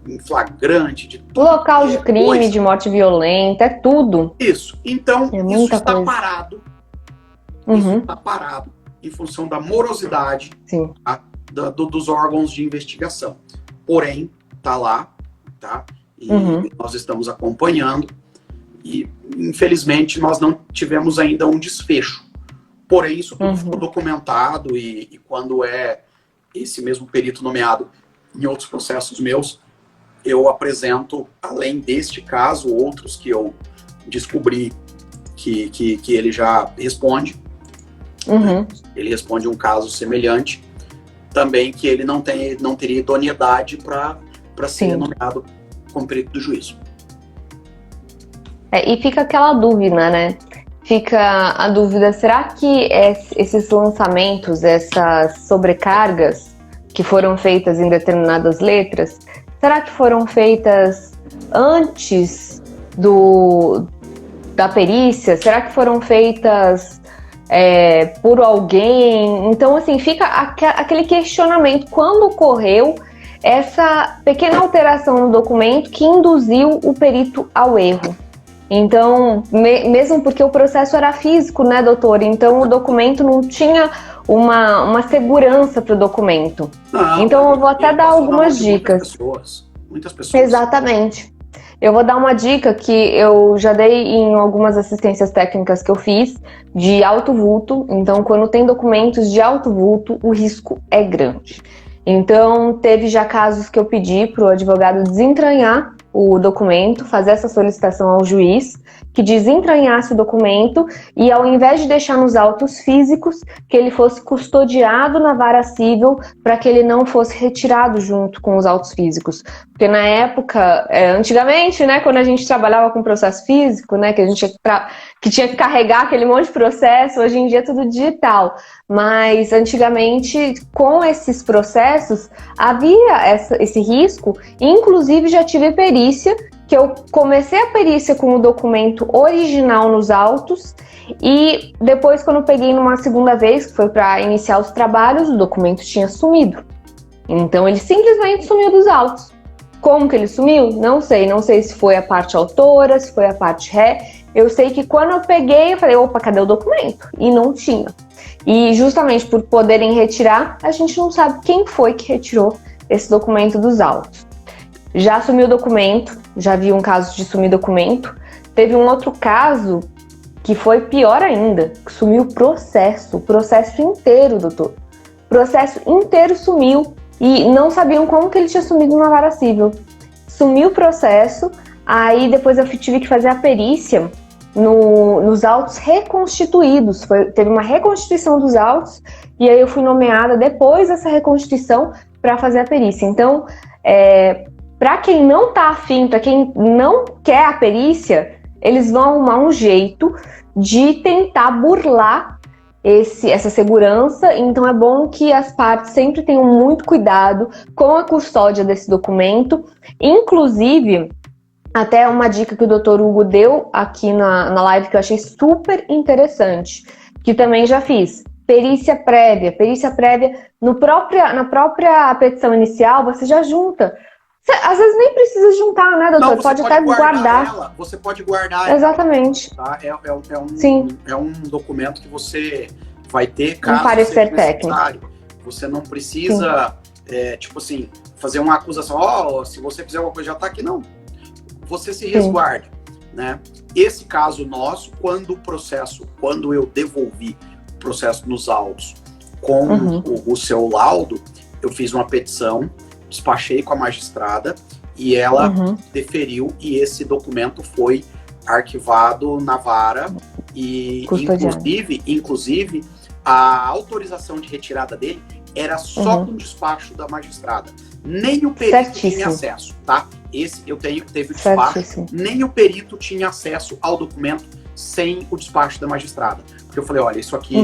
em flagrante, de tudo. Local de crime, de morte violenta, é tudo. Isso. Então, isso está parado. Isso está parado em função da morosidade dos órgãos de investigação. Porém, está lá, tá? E nós estamos acompanhando. E, infelizmente, nós não tivemos ainda um desfecho. Porém, isso tudo ficou documentado e quando esse mesmo perito nomeado em outros processos meus, eu apresento, além deste caso, outros que eu descobri que ele já responde. Ele responde um caso semelhante. Também que ele não teria idoneidade para ser nomeado como perito do juízo. E fica aquela dúvida, né? Fica a dúvida, será que esses lançamentos, essas sobrecargas que foram feitas em determinadas letras, será que foram feitas antes da perícia? Será que foram feitas por alguém? Então, assim, fica aquele questionamento. Quando ocorreu essa pequena alteração no documento que induziu o perito ao erro? Então, mesmo porque o processo era físico, né, doutor? Então, o documento não tinha uma segurança para o documento. Então, eu vou até dar algumas dicas. Muitas pessoas. Exatamente. Eu vou dar uma dica que eu já dei em algumas assistências técnicas que eu fiz de alto vulto. Então, quando tem documentos de alto vulto, o risco é grande. Então, teve já casos que eu pedi para o advogado desentranhar o documento, fazer essa solicitação ao juiz, que desentranhasse o documento e, ao invés de deixar nos autos físicos, que ele fosse custodiado na vara civil para que ele não fosse retirado junto com os autos físicos. Porque na época, antigamente, né, quando a gente trabalhava com processo físico, né, que a gente tinha que carregar aquele monte de processo, hoje em dia é tudo digital. Mas antigamente, com esses processos, havia esse risco, inclusive já tive perícia, que eu comecei a perícia com o documento original nos autos e depois, quando eu peguei numa segunda vez, que foi para iniciar os trabalhos, o documento tinha sumido. Então ele simplesmente sumiu dos autos. Como que ele sumiu? Não sei se foi a parte autora, se foi a parte ré. Eu sei que quando eu peguei, eu falei, opa, cadê o documento? E não tinha. E justamente por poderem retirar, a gente não sabe quem foi que retirou esse documento dos autos. Já sumiu o documento, já vi um caso de sumir documento. Teve um outro caso que foi pior ainda, que sumiu o processo inteiro, doutor. O processo inteiro sumiu e não sabiam como que ele tinha sumido na vara civil. Sumiu o processo, aí depois eu tive que fazer a perícia nos autos reconstituídos. Teve uma reconstituição dos autos e aí eu fui nomeada depois dessa reconstituição para fazer a perícia. Então, para quem não está afim, para quem não quer a perícia, eles vão arrumar um jeito de tentar burlar essa segurança. Então é bom que as partes sempre tenham muito cuidado com a custódia desse documento. Inclusive, até uma dica que o Dr. Hugo deu aqui na live que eu achei super interessante, que também já fiz. Perícia prévia na própria petição inicial, você já junta. Às vezes nem precisa juntar, né, doutor? Não, você pode até guardar. Ela, você pode guardar Exatamente. ela, tá? Sim. É um documento que você vai ter caso Um parecer técnico. Você não precisa, tipo assim, fazer uma acusação, se você fizer alguma coisa já tá aqui, não. Você se resguarda, né? Esse caso nosso, quando eu devolvi o processo nos autos com o seu laudo, eu fiz uma petição, despachei com a magistrada e ela deferiu e esse documento foi arquivado na vara e inclusive a autorização de retirada dele era só com despacho da magistrada. Nem o perito tinha acesso, tá? Teve o despacho, nem o perito tinha acesso ao documento sem o despacho da magistrada. Porque eu falei, olha, isso aqui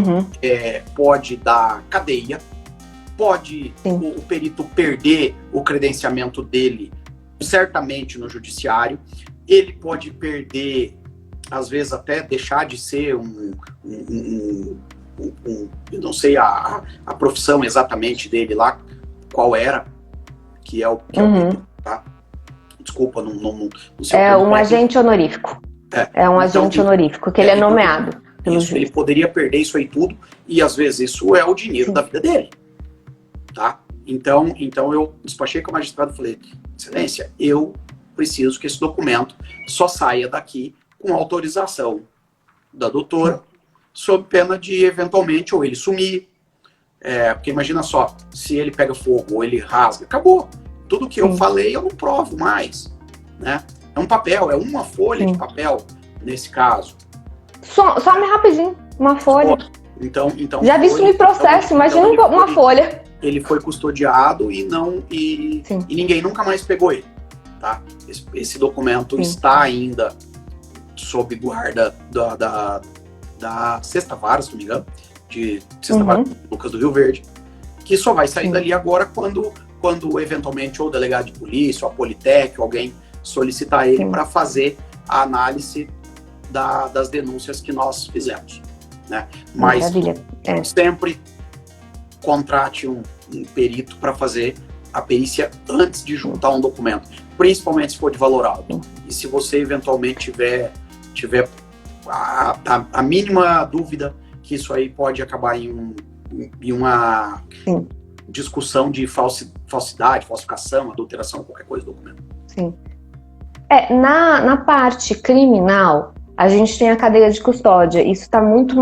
pode dar cadeia, pode o perito perder o credenciamento dele certamente no judiciário, ele pode perder, às vezes até deixar de ser eu não sei a profissão exatamente dele lá, qual era, que é o perito, tá? Desculpa, não sei. É um agente honorífico. É um agente honorífico, que ele é nomeado. Isso, ele poderia perder isso aí tudo, e às vezes isso é o dinheiro da vida dele. Tá? Então eu despachei com a magistrada e falei, excelência, eu preciso que esse documento só saia daqui com autorização da doutora, sob pena de, eventualmente, ou ele sumir, porque imagina só, se ele pega fogo ou ele rasga, acabou. Tudo que eu falei eu não provo mais, né? É um papel, é uma folha de papel, nesse caso. Some rapidinho, uma folha. Então já vi isso no processo, imagina uma folha. Ele foi custodiado e ninguém nunca mais pegou ele, tá? Esse documento está ainda sob guarda da Sexta Vara, se não me engano, de Sexta Vara Lucas do Rio Verde, que só vai sair dali agora quando eventualmente ou o delegado de polícia, ou a Politec, ou alguém solicitar ele para fazer a análise das denúncias que nós fizemos, né? Mas sempre contrate um perito para fazer a perícia antes de juntar um documento, principalmente se for de valor alto. E se você eventualmente tiver a mínima dúvida que isso aí pode acabar em uma discussão de falsidade, falsificação, adulteração, qualquer coisa do documento. Sim. Na parte criminal, a gente tem a cadeia de custódia. Isso está muito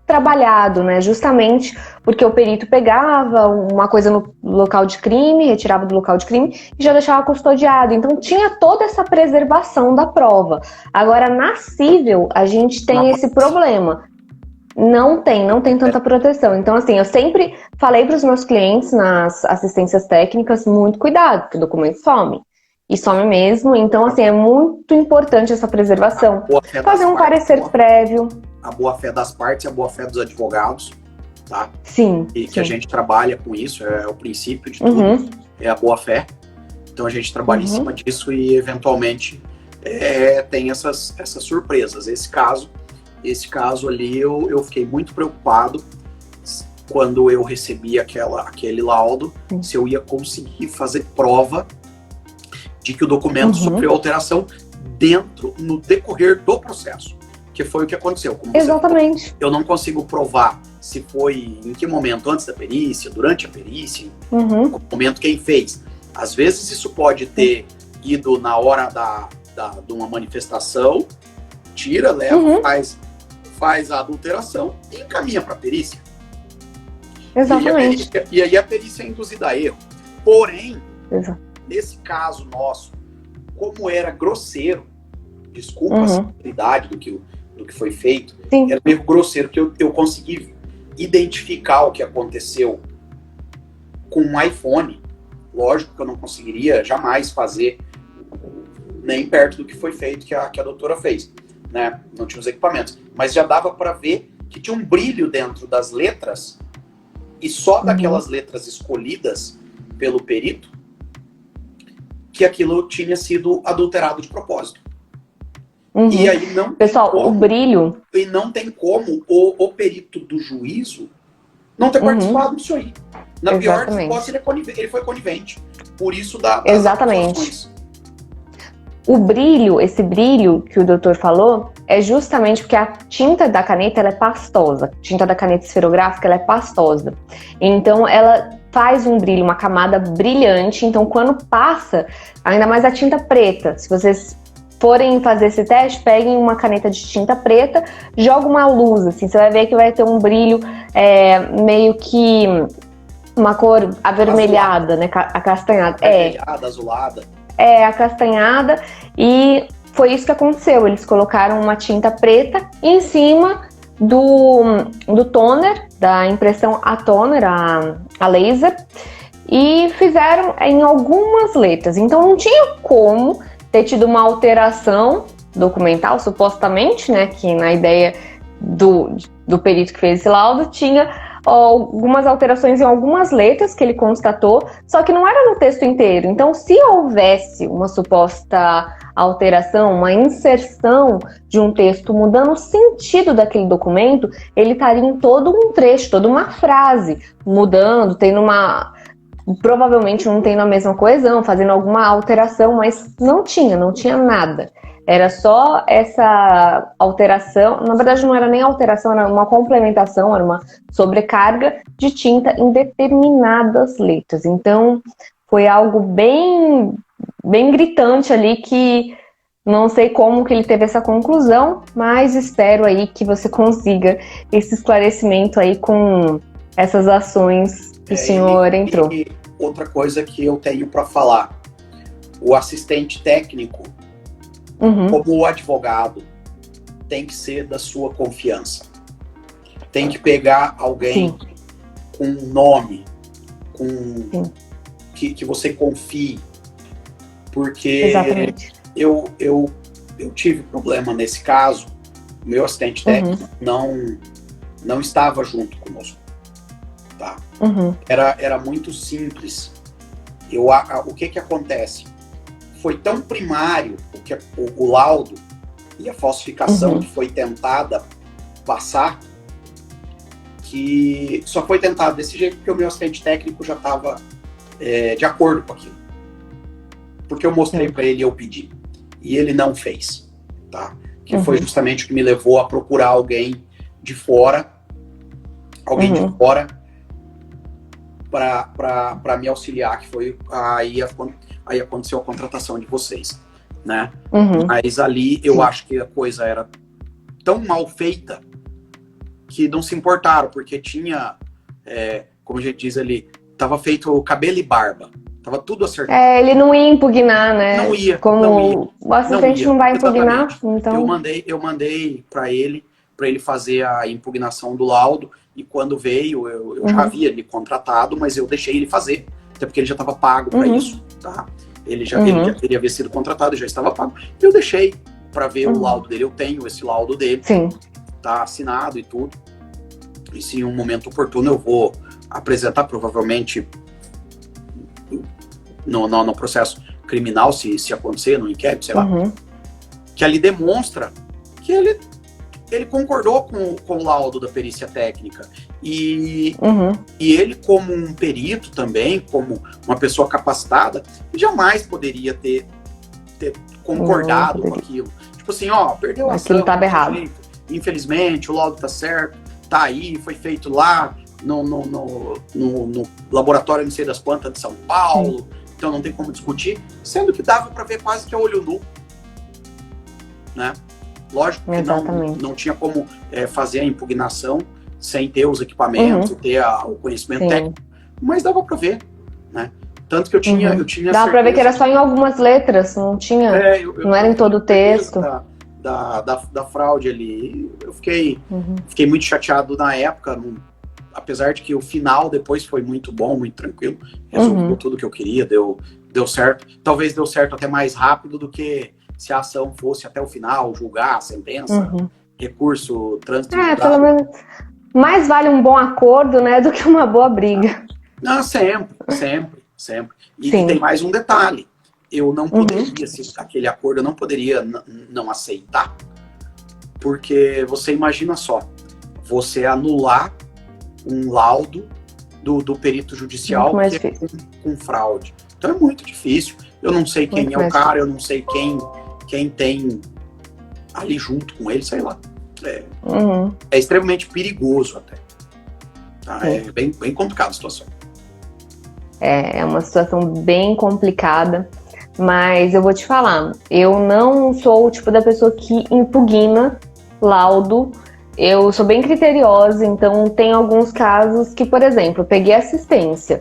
trabalhado, né? Justamente porque o perito pegava uma coisa no local de crime, retirava do local de crime e já deixava custodiado. Então tinha toda essa preservação da prova. Agora, na civil, a gente tem esse problema. Não tem tanta proteção. Então, assim, eu sempre falei para os meus clientes nas assistências técnicas, muito cuidado, porque o documento some. E some mesmo. Então, assim, é muito importante essa preservação. Fazer um parecer prévio. A boa-fé das partes e a boa-fé dos advogados, tá? Sim. Que a gente trabalha com isso, é o princípio de tudo, é a boa-fé. Então, a gente trabalha em cima disso e, eventualmente, tem essas surpresas. Esse caso ali, eu fiquei muito preocupado quando eu recebi aquele laudo, se eu ia conseguir fazer prova de que o documento sofreu alteração no decorrer do processo, que foi o que aconteceu. Exatamente. Falou, eu não consigo provar se foi em que momento, antes da perícia, durante a perícia, no momento quem fez. Às vezes isso pode ter ido na hora de uma manifestação, tira, leva, faz a adulteração e encaminha para a perícia. Exatamente. E aí a perícia é induzida a erro. Porém, nesse caso nosso, como era grosseiro, desculpa a sinceridade do que foi feito, era meio grosseiro, que eu consegui identificar o que aconteceu com um iPhone. Lógico que eu não conseguiria jamais fazer nem perto do que foi feito, que a doutora fez, né? Não tinha os equipamentos. Mas já dava para ver que tinha um brilho dentro das letras, e só daquelas letras escolhidas pelo perito, que aquilo tinha sido adulterado de propósito. E aí Pessoal, o brilho... E não tem como o perito do juízo não ter participado disso aí. Na pior das Exatamente. hipóteses, ele foi conivente. Por isso das Exatamente. acusações. O brilho, esse brilho que o doutor falou, é justamente porque a tinta da caneta ela é pastosa. A tinta da caneta esferográfica ela é pastosa. Então, ela faz um brilho, uma camada brilhante. Então, quando passa, ainda mais a tinta preta, se vocês forem fazer esse teste, peguem uma caneta de tinta preta, joga uma luz, assim, você vai ver que vai ter um brilho meio que uma cor avermelhada, né? Acastanhada. Avermelhada, azulada. Acastanhada, e foi isso que aconteceu. Eles colocaram uma tinta preta em cima do toner, da impressão a toner, a laser, e fizeram em algumas letras. Então não tinha como ter tido uma alteração documental, supostamente, né, que na ideia do perito que fez esse laudo tinha algumas alterações em algumas letras que ele constatou, só que não era no texto inteiro. Então, se houvesse uma suposta alteração, uma inserção de um texto mudando o sentido daquele documento, ele estaria em todo um trecho, toda uma frase mudando, provavelmente não tendo a mesma coesão, fazendo alguma alteração, mas não tinha nada. Era só essa alteração, na verdade não era nem alteração, era uma complementação, era uma sobrecarga de tinta em determinadas letras. Então, foi algo bem, bem gritante ali, que não sei como que ele teve essa conclusão, mas espero aí que você consiga esse esclarecimento aí com essas ações que o senhor entrou. E outra coisa que eu tenho para falar, o assistente técnico, como o advogado, tem que ser da sua confiança. Tem que pegar alguém com nome, que você confie. Porque eu tive problema nesse caso. O meu assistente técnico não estava junto conosco. Tá? Era muito simples. O que acontece? Foi tão primário o laudo e a falsificação que foi tentada passar, que só foi tentado desse jeito porque o meu assistente técnico já estava de acordo com aquilo. Porque eu mostrei para ele e eu pedi. E ele não fez. Tá? Que foi justamente o que me levou a procurar alguém de fora, para me auxiliar, que foi aí aconteceu a contratação de vocês, né? Mas ali eu acho que a coisa era tão mal feita que não se importaram, porque tinha, como a gente diz ali, tava feito cabelo e barba, tava tudo acertado. Ele não ia impugnar, né? Não ia. O assistente não vai impugnar, então... Eu mandei para ele fazer a impugnação do laudo, e quando veio, eu já havia ele contratado, mas eu deixei ele fazer, até porque ele já estava pago para isso, tá? Ele havia sido contratado, já estava pago. Eu deixei para ver o laudo dele, eu tenho esse laudo dele, tá assinado e tudo. E se em um momento oportuno eu vou apresentar, provavelmente no processo criminal, se acontecer, no inquérito, sei lá, que ali demonstra que ele concordou com o laudo da perícia técnica. E ele, como um perito também, como uma pessoa capacitada, jamais poderia ter concordado com aquilo. Tipo assim, perdeu a ação. Aquilo estava errado. Infelizmente, o laudo tá certo, tá aí, foi feito lá no laboratório, não sei das plantas de São Paulo, então não tem como discutir, sendo que dava para ver quase que a olho nu, né? Lógico que não tinha como fazer a impugnação sem ter os equipamentos, ter o conhecimento técnico, mas dava para ver, né? Tanto que eu tinha dava para ver que era só em algumas letras, não tinha, não era em todo o texto. Da fraude ali. Eu fiquei muito chateado na época, apesar de que o final depois foi muito bom, muito tranquilo, resolveu tudo que eu queria, deu certo. Talvez deu certo até mais rápido do que se a ação fosse até o final, julgar a sentença, recurso, trânsito. Pelo menos mais vale um bom acordo, né, do que uma boa briga. Não, sempre. E tem mais um detalhe. Eu não poderia, se aquele acordo, eu não poderia não aceitar, porque você imagina só, você anular um laudo do perito judicial que é com fraude. Então é muito difícil. Eu não sei quem é o cara, eu não sei quem tem ali junto com ele, sei lá. É extremamente perigoso até. Tá? É bem complicada a situação. É uma situação bem complicada, mas eu vou te falar, eu não sou o tipo da pessoa que impugna laudo. Eu sou bem criteriosa, então tem alguns casos que, por exemplo, peguei assistência,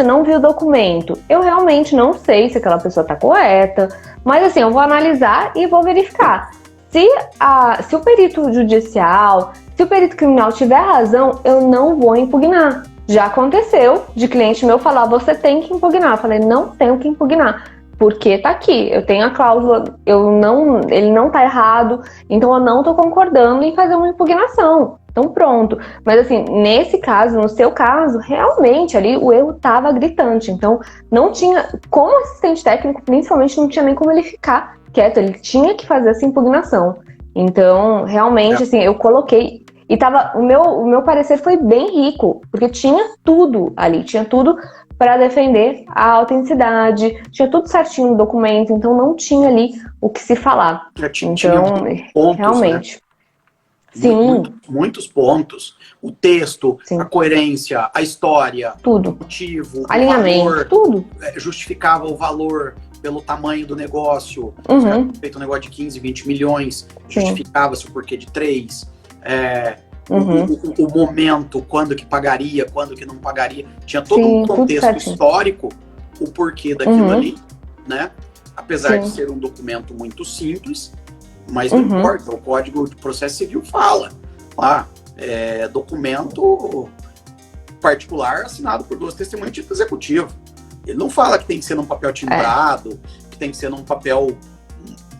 não vi o documento. Eu realmente não sei se aquela pessoa está correta, mas assim, eu vou analisar e vou verificar. Se o perito judicial, se o perito criminal tiver razão, eu não vou impugnar. Já aconteceu de cliente meu falar, você tem que impugnar. Eu falei, não tenho que impugnar, porque tá aqui, eu tenho a cláusula, ele não tá errado, então eu não tô concordando em fazer uma impugnação. Então pronto. Mas assim, nesse caso, no seu caso, realmente ali o erro tava gritante. Então não tinha, como assistente técnico, principalmente, não tinha nem como ele ficar quieto, ele tinha que fazer essa impugnação. Então, realmente, assim, eu coloquei. E o meu parecer foi bem rico, porque tinha tudo ali, tinha tudo para defender a autenticidade, tinha tudo certinho no documento, então não tinha ali o que se falar. Tinha pontos, realmente. Né? Sim. Muitos pontos. O texto, sim, a coerência, a história, tudo. O motivo, alinhamento, o valor, tudo. Justificava o valor pelo tamanho do negócio. Feito um negócio de 15, 20 milhões, justificava-se o porquê de 3. O momento, quando que pagaria, quando que não pagaria. Tinha todo um contexto histórico, o porquê daquilo ali, né? Apesar de ser um documento muito simples, mas não importa, o Código de Processo Civil fala. Documento particular assinado por 2 testemunhas de título executivo. Ele não fala que tem que ser num papel timbrado, que tem que ser num papel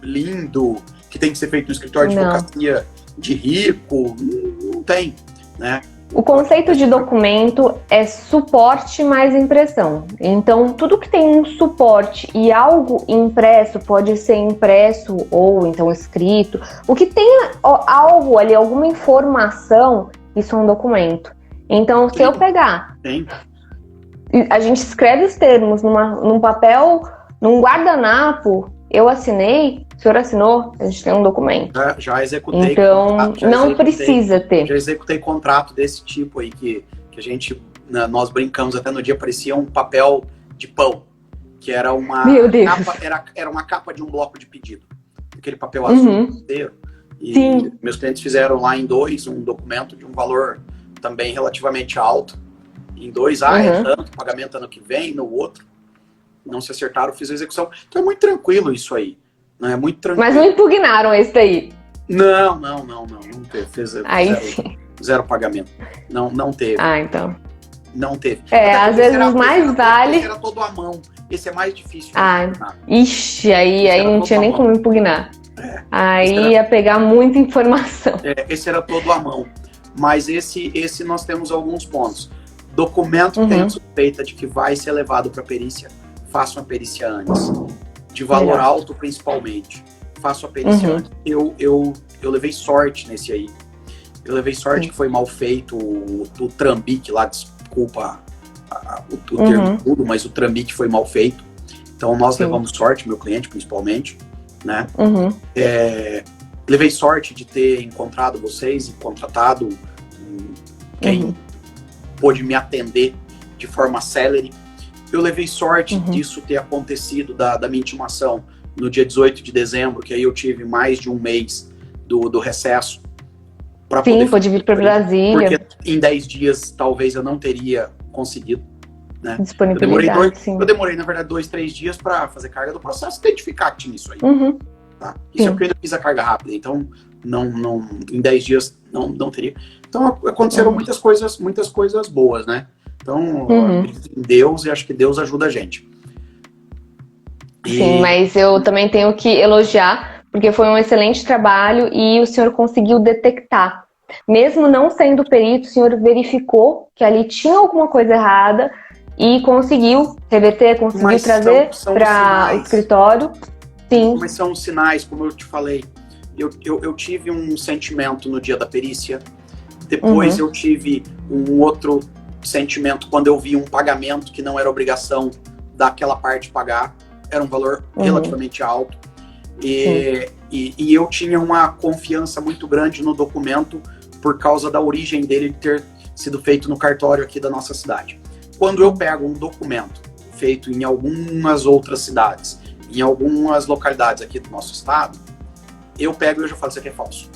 lindo, que tem que ser feito no escritório de advocacia de rico, não tem, né? O conceito de documento é suporte mais impressão. Então, tudo que tem um suporte e algo impresso, pode ser impresso ou então escrito, o que tem algo ali, alguma informação, isso é um documento. Então, se eu pegar, a gente escreve os termos num papel, num guardanapo, eu assinei, o senhor assinou, a gente tem um documento. Já executei. Então, precisa ter. Já executei contrato desse tipo aí, que a gente, nós brincamos até no dia, parecia um papel de pão, que era uma capa, era uma capa de um bloco de pedido. Aquele papel azul inteiro. E meus clientes fizeram lá em 2 um documento de um valor também relativamente alto. Em 2, é tanto, pagamento ano que vem, no outro. Não se acertaram, fiz a execução. Então é muito tranquilo isso aí. É muito tranquilo. Mas não impugnaram esse daí? Não teve. Zero pagamento. Não teve. Então. Não teve. Às vezes mais vale. Esse era todo à mão. Esse é mais difícil. Ixi, aí não tinha nem como impugnar. Aí ia pegar muita informação. Esse era todo à mão. Mas esse nós temos alguns pontos. Documento que tem a suspeita de que vai ser levado para perícia, faça uma perícia antes. De valor alto, principalmente. Faço a perícia antes. Eu levei sorte nesse aí. Eu levei sorte que foi mal feito o trambique lá, desculpa o termo tudo, mas o trambique foi mal feito. Então nós levamos sorte, meu cliente principalmente, né? Levei sorte de ter encontrado vocês e contratado quem pôde me atender de forma célere. Eu levei sorte disso ter acontecido, da minha intimação, no dia 18 de dezembro, que aí eu tive mais de um mês do recesso. Pôde vir para Brasília. Porque em 10 dias, talvez, eu não teria conseguido. Né? Disponibilidade, eu demorei, na verdade, 2, 3 dias para fazer carga do processo e identificar que tinha isso aí. Tá? Isso é porque eu ainda fiz a carga rápida, então em 10 dias não teria. Então aconteceram muitas coisas boas, né? Então, eu acredito em Deus e acho que Deus ajuda a gente. Sim, mas eu também tenho que elogiar, porque foi um excelente trabalho e o senhor conseguiu detectar. Mesmo não sendo perito, o senhor verificou que ali tinha alguma coisa errada e conseguiu reverter, conseguiu trazer para o escritório. Sim. Mas são sinais, como eu te falei. Eu tive um sentimento no dia da perícia Depois eu tive um outro sentimento quando eu vi um pagamento que não era obrigação daquela parte pagar, era um valor relativamente alto. E eu tinha uma confiança muito grande no documento por causa da origem dele ter sido feito no cartório aqui da nossa cidade. Quando eu pego um documento feito em algumas outras cidades, em algumas localidades aqui do nosso estado, eu pego e eu já falo, isso aqui é falso.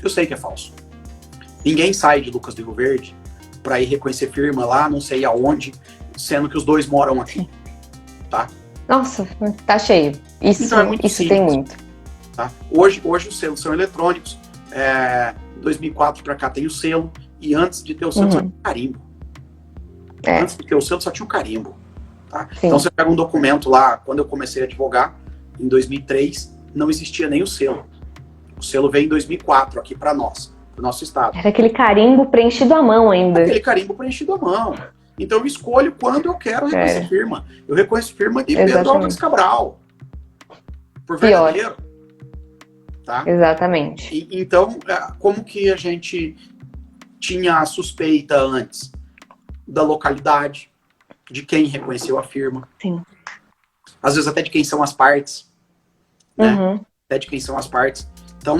Eu sei que é falso. Ninguém sai de Lucas do Rio Verde para ir reconhecer firma lá, não sei aonde, sendo que os dois moram aqui, tá? Nossa, tá cheio. Isso, então é muito isso simples, tem muito. Tá? Hoje os selos são eletrônicos. 2004 para cá tem o selo. E antes de ter o selo, só tinha um carimbo. Antes de ter o selo, só tinha um carimbo. Tá? Então você pega um documento lá, quando eu comecei a advogar, em 2003, não existia nem o selo. O selo veio em 2004 aqui para nós, para o nosso estado. Era aquele carimbo preenchido à mão ainda. Aquele carimbo preenchido à mão. Então eu escolho quando eu quero reconhecer firma. Eu reconheço firma de Pedro Álvares Cabral. Por verdadeiro. Tá? Exatamente. Então, como que a gente tinha a suspeita antes? Da localidade, de quem reconheceu a firma. Sim. Às vezes até de quem são as partes. Né? Até de quem são as partes. Então,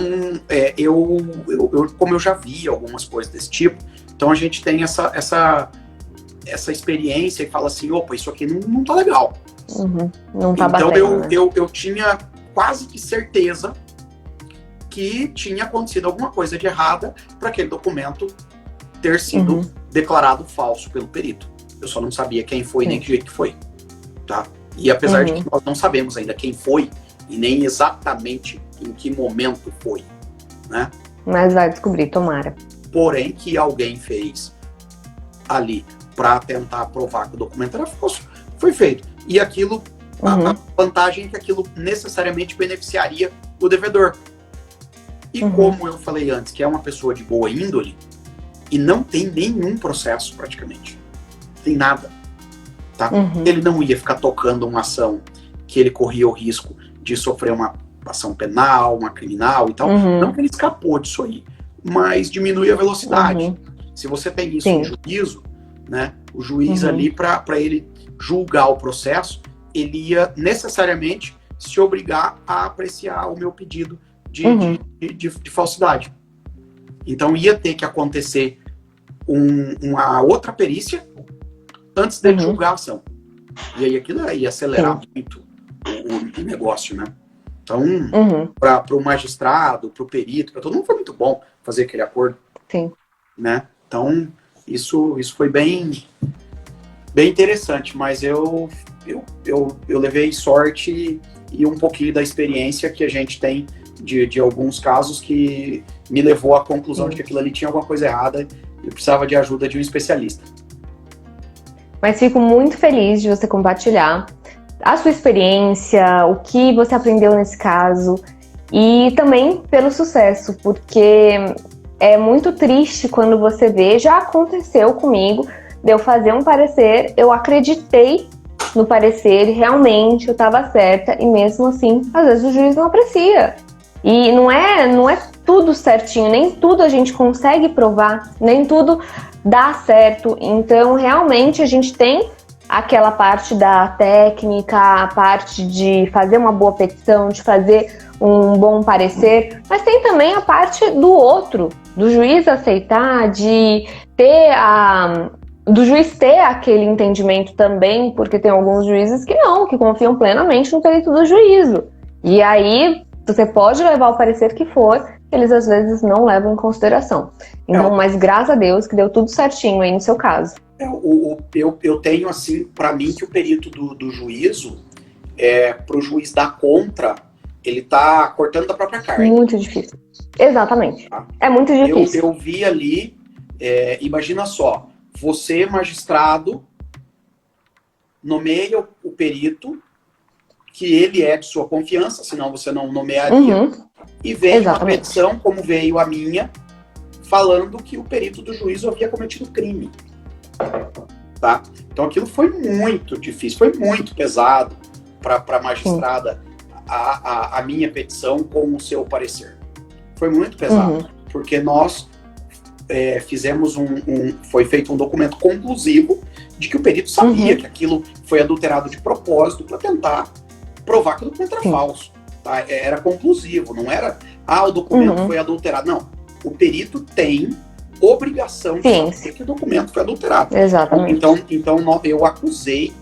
como eu já vi algumas coisas desse tipo, então a gente tem essa experiência e fala assim, opa, isso aqui não tá legal. Não tá então batendo, eu tinha quase que certeza que tinha acontecido alguma coisa de errada para aquele documento ter sido declarado falso pelo perito. Eu só não sabia quem foi nem que jeito que foi. Tá? E apesar de que nós não sabemos ainda quem foi e nem exatamente em que momento foi. Né? Mas vai descobrir, tomara. Porém, que alguém fez ali para tentar provar que o documento era falso, foi feito. E aquilo, a vantagem é que aquilo necessariamente beneficiaria o devedor. E como eu falei antes, que é uma pessoa de boa índole, e não tem nenhum processo praticamente. Não tem nada. Tá? Ele não ia ficar tocando uma ação que ele corria o risco de sofrer uma ação penal, uma criminal e tal. Não que ele escapou disso aí, mas diminui a velocidade. Se você tem isso em juízo, né, o juiz ali, para ele julgar o processo, ele ia necessariamente se obrigar a apreciar o meu pedido de falsidade. Então ia ter que acontecer uma outra perícia antes dele julgar a ação. E aí aquilo ia acelerar muito o negócio, né? Então, para o magistrado, para o perito, para todo mundo foi muito bom fazer aquele acordo. Né? Então, isso foi bem interessante, mas eu levei sorte e um pouquinho da experiência que a gente tem de alguns casos que me levou à conclusão de que aquilo ali tinha alguma coisa errada e precisava de ajuda de um especialista. Mas fico muito feliz de você compartilhar a sua experiência, o que você aprendeu nesse caso e também pelo sucesso, porque é muito triste quando você vê, já aconteceu comigo, de eu fazer um parecer, eu acreditei no parecer e realmente eu estava certa e mesmo assim, às vezes o juiz não aprecia. E não é tudo certinho, nem tudo a gente consegue provar, nem tudo dá certo. Então, realmente, a gente tem aquela parte da técnica, a parte de fazer uma boa petição, de fazer um bom parecer, mas tem também a parte do outro, do juiz aceitar, de ter do juiz ter aquele entendimento também, porque tem alguns juízes que não, que confiam plenamente no perito do juízo. E aí, você pode levar o parecer que for, eles às vezes não levam em consideração. Então, mas graças a Deus que deu tudo certinho aí no seu caso. Eu tenho, assim, para mim, que o perito do juízo, para o juiz dar contra, ele tá cortando da própria carne. Muito difícil. Exatamente. Tá? É muito difícil. Eu vi ali, imagina só, você, magistrado, nomeia o perito, que ele é de sua confiança, senão você não nomearia, e veio uma petição, como veio a minha, falando que o perito do juízo havia cometido crime. Tá? Então aquilo foi muito difícil, foi muito pesado para a magistrada a minha petição com o seu parecer. Foi muito pesado. Porque nós fizemos foi feito um documento conclusivo de que o perito sabia que aquilo foi adulterado de propósito para tentar provar que o documento era falso. Tá? Era conclusivo, não era, o documento foi adulterado. Não, o perito tem obrigação de saber que o documento foi adulterado. Exatamente. Então eu acusei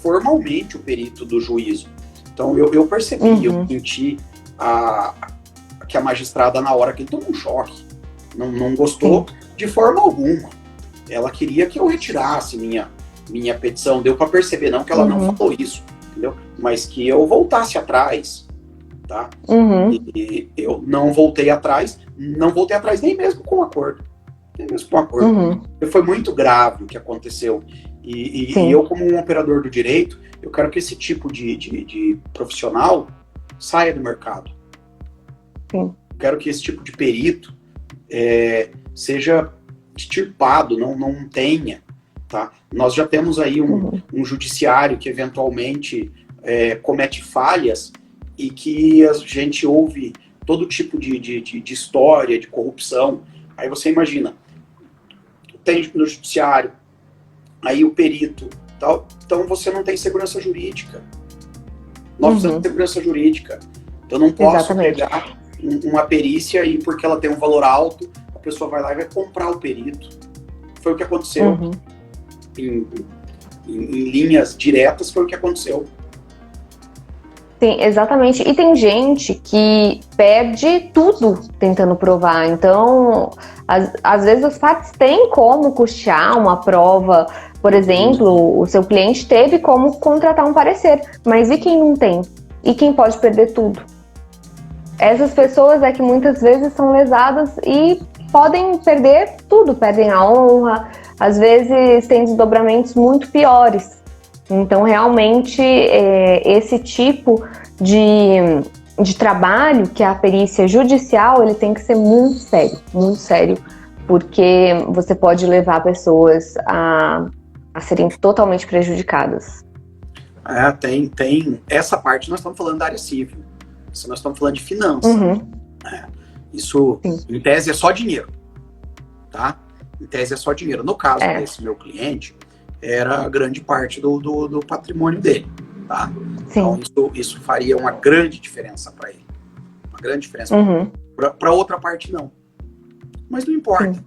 formalmente o perito do juízo. Então eu percebi, eu senti que a magistrada na hora que ele tomou um choque, não gostou de forma alguma. Ela queria que eu retirasse minha petição. Deu para perceber, não que ela não falou isso, entendeu? Mas que eu voltasse atrás, tá? E eu não voltei atrás nem mesmo com acordo. Foi muito grave o que aconteceu. E eu, como um operador do direito, eu quero que esse tipo de profissional saia do mercado. Eu quero que esse tipo de perito seja extirpado, não tenha. Tá? Nós já temos aí um judiciário que eventualmente comete falhas e que a gente ouve todo tipo de história, de corrupção. Aí você imagina, tem no judiciário, aí o perito, tal, então você não tem segurança jurídica. Nós precisamos de segurança jurídica. Então eu não posso pegar uma perícia e porque ela tem um valor alto, a pessoa vai lá e vai comprar o perito. Foi o que aconteceu. Em linhas diretas foi o que aconteceu. Sim, exatamente. E tem gente que perde tudo tentando provar. Então, às vezes as partes têm como custear uma prova. Por exemplo, o seu cliente teve como contratar um parecer. Mas e quem não tem? E quem pode perder tudo? Essas pessoas que muitas vezes são lesadas e podem perder tudo. Perdem a honra. Às vezes tem desdobramentos muito piores. Então, realmente, esse tipo de trabalho, que é a perícia judicial, ele tem que ser muito sério, porque você pode levar pessoas a serem totalmente prejudicadas. Tem essa parte, nós estamos falando da área civil, isso nós estamos falando de finanças. Isso, em tese, é só dinheiro, tá? Em tese é só dinheiro. No caso desse meu cliente, era grande parte do patrimônio dele, tá? Então isso faria uma grande diferença para ele. Uma grande diferença. Para outra parte, não. Mas não importa.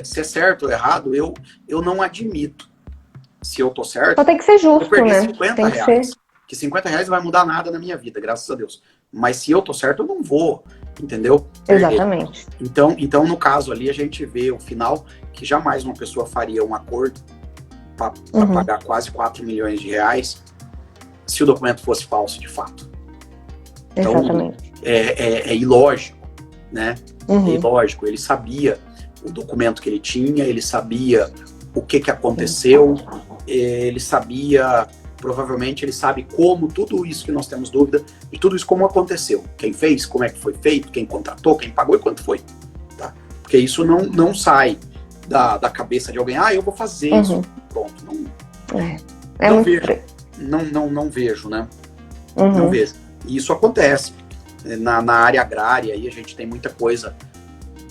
Se é certo ou errado, eu não admito. Se eu tô certo, só tem que ser justo, eu perdi né? 50 reais. Que 50 reais não vai mudar nada na minha vida, graças a Deus. Mas se eu tô certo, eu não vou, entendeu? Exatamente. Então, no caso ali, a gente vê o final que jamais uma pessoa faria um acordo para pagar quase 4 milhões de reais se o documento fosse falso de fato. Então, exatamente. É ilógico, né? É ilógico. Ele sabia o documento que ele tinha, ele sabia o que aconteceu, ele sabia, provavelmente ele sabe como tudo isso que nós temos dúvida, e tudo isso como aconteceu. Quem fez, como é que foi feito, quem contratou, quem pagou e quanto foi. Tá? Porque isso não sai da cabeça de alguém, eu vou fazer isso, pronto. Não vejo. Não vejo, né? Não vejo. E isso acontece. Na área agrária, aí a gente tem muita coisa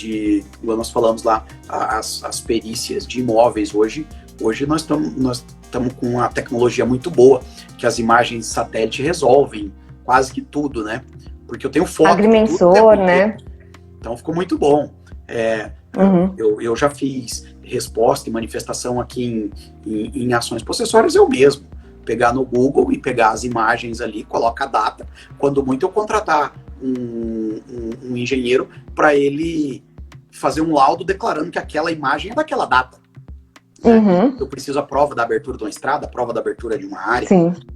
igual nós falamos lá, as perícias de imóveis hoje nós estamos com uma tecnologia muito boa, que as imagens de satélite resolvem quase que tudo, né? Porque eu tenho foto. Agrimensor, né? Então ficou muito bom. Eu já fiz resposta e manifestação aqui em ações possessórias eu mesmo. Pegar no Google e pegar as imagens ali, coloca a data. Quando muito eu contratar um engenheiro para ele fazer um laudo declarando que aquela imagem é daquela data. Né? Eu preciso a prova da abertura de uma estrada, a prova da abertura de uma área.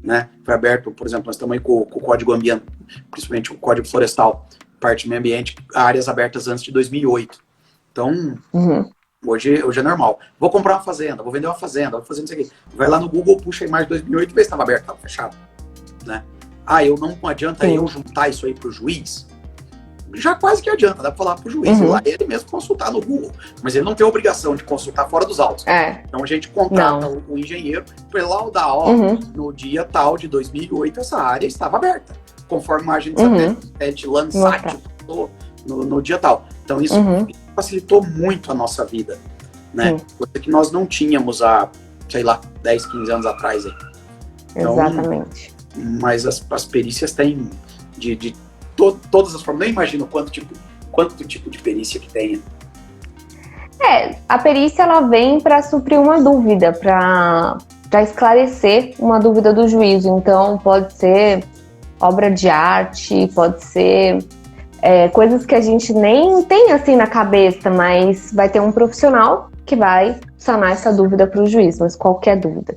Né? Foi aberto, por exemplo, nós estamos aí com o Código Ambiental, principalmente o Código Florestal, parte do meio ambiente, áreas abertas antes de 2008. Então, hoje é normal. Vou comprar uma fazenda, vou vender uma fazenda, vou fazer isso aqui. Vai lá no Google, puxa a imagem de 2008 e vê se estava aberto, estava fechado. Né? Não adianta eu juntar isso aí para o juiz? Já quase que adianta, dá para falar para o juiz, ir lá ele mesmo consultar no Google. Mas ele não tem a obrigação de consultar fora dos autos. Então a gente contrata o engenheiro para ele laudar, no dia tal de 2008 essa área estava aberta, conforme a imagem de satélite Landsat no dia tal. Então isso facilitou muito a nossa vida, né? Coisa que nós não tínhamos há, sei lá, 10, 15 anos atrás. Aí. Então, exatamente. Mas as perícias têm de todas as formas. Nem imagino quanto tipo de perícia que tenha. A perícia ela vem para suprir uma dúvida, para esclarecer uma dúvida do juízo. Então, pode ser obra de arte, pode ser coisas que a gente nem tem assim na cabeça, mas vai ter um profissional que vai sanar essa dúvida para o juiz, mas qualquer dúvida.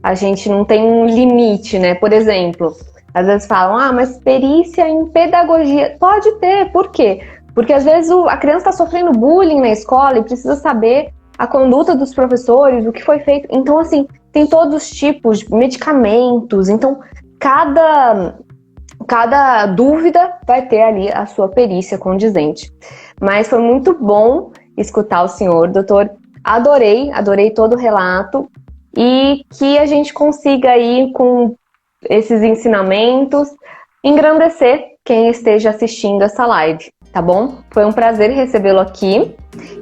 A gente não tem um limite, né? Por exemplo, às vezes falam, mas perícia em pedagogia. Pode ter, por quê? Porque às vezes a criança está sofrendo bullying na escola e precisa saber a conduta dos professores, o que foi feito. Então, assim, tem todos os tipos de medicamentos. Então, cada dúvida vai ter ali a sua perícia condizente. Mas foi muito bom escutar o senhor, doutor. Adorei todo o relato. E que a gente consiga aí, com esses ensinamentos, engrandecer quem esteja assistindo essa live, tá bom? Foi um prazer recebê-lo aqui.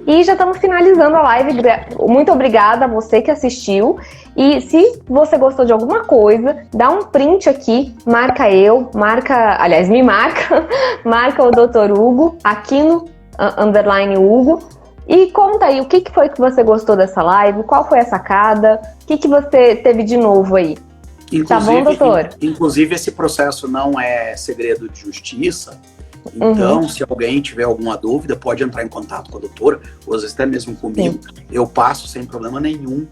E já estamos finalizando a live. Muito obrigada a você que assistiu. E se você gostou de alguma coisa, dá um print aqui, me marca, marca o Dr. Hugo, aqui no _Hugo. E conta aí, o que foi que você gostou dessa live? Qual foi a sacada? O que você teve de novo aí? Tá bom, doutor? Inclusive, esse processo não é segredo de justiça. Então, se alguém tiver alguma dúvida, pode entrar em contato com a doutora, ou às vezes até mesmo comigo. Eu passo sem problema nenhum,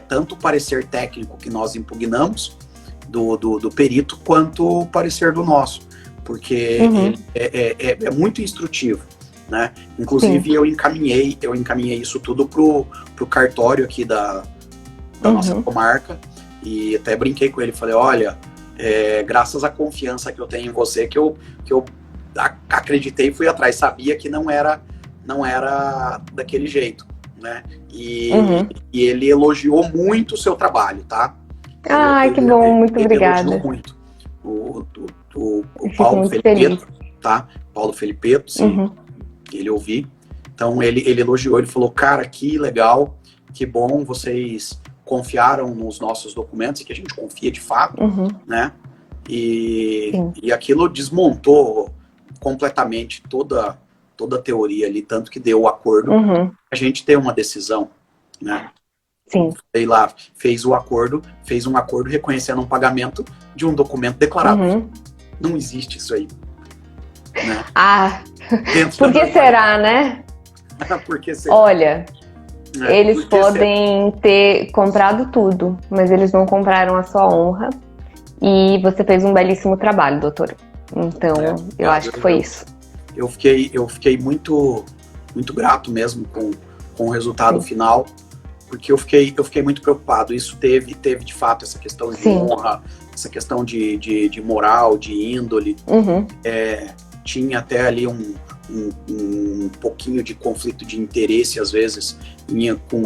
tanto o parecer técnico que nós impugnamos do perito, quanto o parecer do nosso, porque é muito instrutivo, né? Inclusive, eu encaminhei isso tudo pro cartório aqui da nossa comarca, e até brinquei com ele, falei, olha, graças à confiança que eu tenho em você, que eu acreditei e fui atrás, sabia que não era daquele jeito, né? E ele elogiou muito o seu trabalho, tá? Que bom, muito obrigada. Elogiou muito. O Paulo Felipeto, tá? Paulo Felipeto, sim, ele ouvi. Então ele elogiou, ele falou, cara, que legal, que bom, vocês confiaram nos nossos documentos, e que a gente confia de fato, né? E aquilo desmontou completamente toda a teoria ali, tanto que deu o acordo, a gente ter uma decisão, né? Sim. Sei lá, fez um acordo reconhecendo um pagamento de um documento declarado. Não existe isso aí. Né? Por que será, né? Por que será? Olha, eles podem ter comprado tudo, mas eles não compraram a sua honra. E você fez um belíssimo trabalho, doutor. Então, eu acho que foi isso. Eu fiquei muito, muito grato mesmo com o resultado final, porque eu fiquei muito preocupado. Isso teve de fato essa questão de honra, essa questão de moral, de índole. Tinha até ali um pouquinho de conflito de interesse, às vezes, com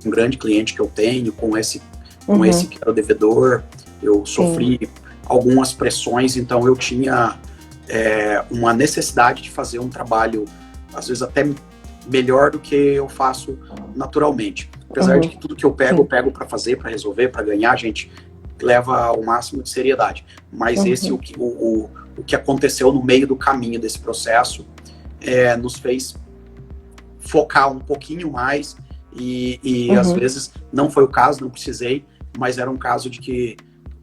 um grande cliente que eu tenho, com esse que era o devedor. Eu sofri algumas pressões, então eu tinha uma necessidade de fazer um trabalho, às vezes até melhor do que eu faço naturalmente. Apesar de que tudo que eu pego para fazer, para resolver, para ganhar, a gente leva ao máximo de seriedade. Mas o que aconteceu no meio do caminho desse processo nos fez focar um pouquinho mais e às vezes não foi o caso, não precisei, mas era um caso de que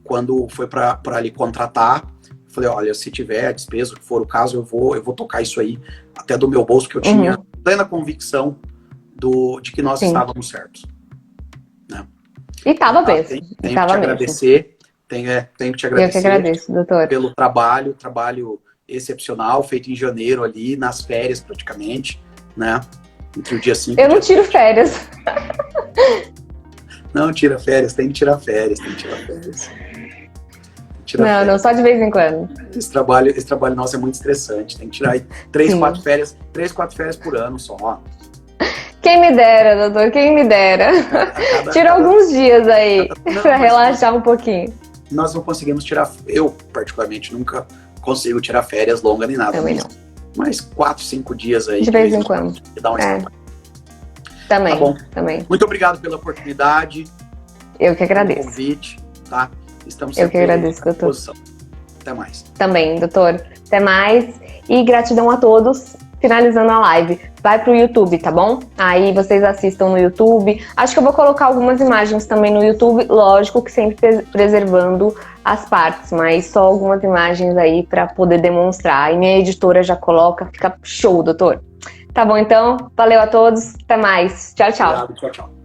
quando foi para ali contratar, falei, olha, se tiver despesa, que for o caso, eu vou tocar isso aí até do meu bolso, que eu tinha plena convicção de que nós estávamos certos. Né? E estava mesmo. Tenho que te agradecer. Tenho que te agradecer. Eu que agradeço, doutor. Pelo trabalho excepcional, feito em janeiro ali, nas férias praticamente, né? Entre o dia 5 Eu não tiro férias. Não, tira férias, tem que tirar férias. Não, só de vez em quando. Esse trabalho nosso é muito estressante. Tem que tirar aí 3, 4 férias por ano só. Quem me dera, doutor, quem me dera. Tira alguns dias aí, pra relaxar um pouquinho. Nós não conseguimos tirar, eu particularmente nunca consigo tirar férias longas nem nada. Também não. mais 4, 5 dias aí. De vez em quando. E dar uma escapada. Também, Tá bom. Também. Muito obrigado pela oportunidade. Eu que agradeço. Pelo convite, tá? Estamos sempre à disposição. doutor. Até mais. Também, doutor. Até mais. E gratidão a todos. Finalizando a live, vai pro YouTube, tá bom? Aí vocês assistam no YouTube. Acho que eu vou colocar algumas imagens também no YouTube, lógico que sempre preservando as partes, mas só algumas imagens aí para poder demonstrar. E minha editora já coloca, fica show, doutor. Tá bom, então? Valeu a todos, até mais. Tchau, tchau. Obrigado, tchau, tchau.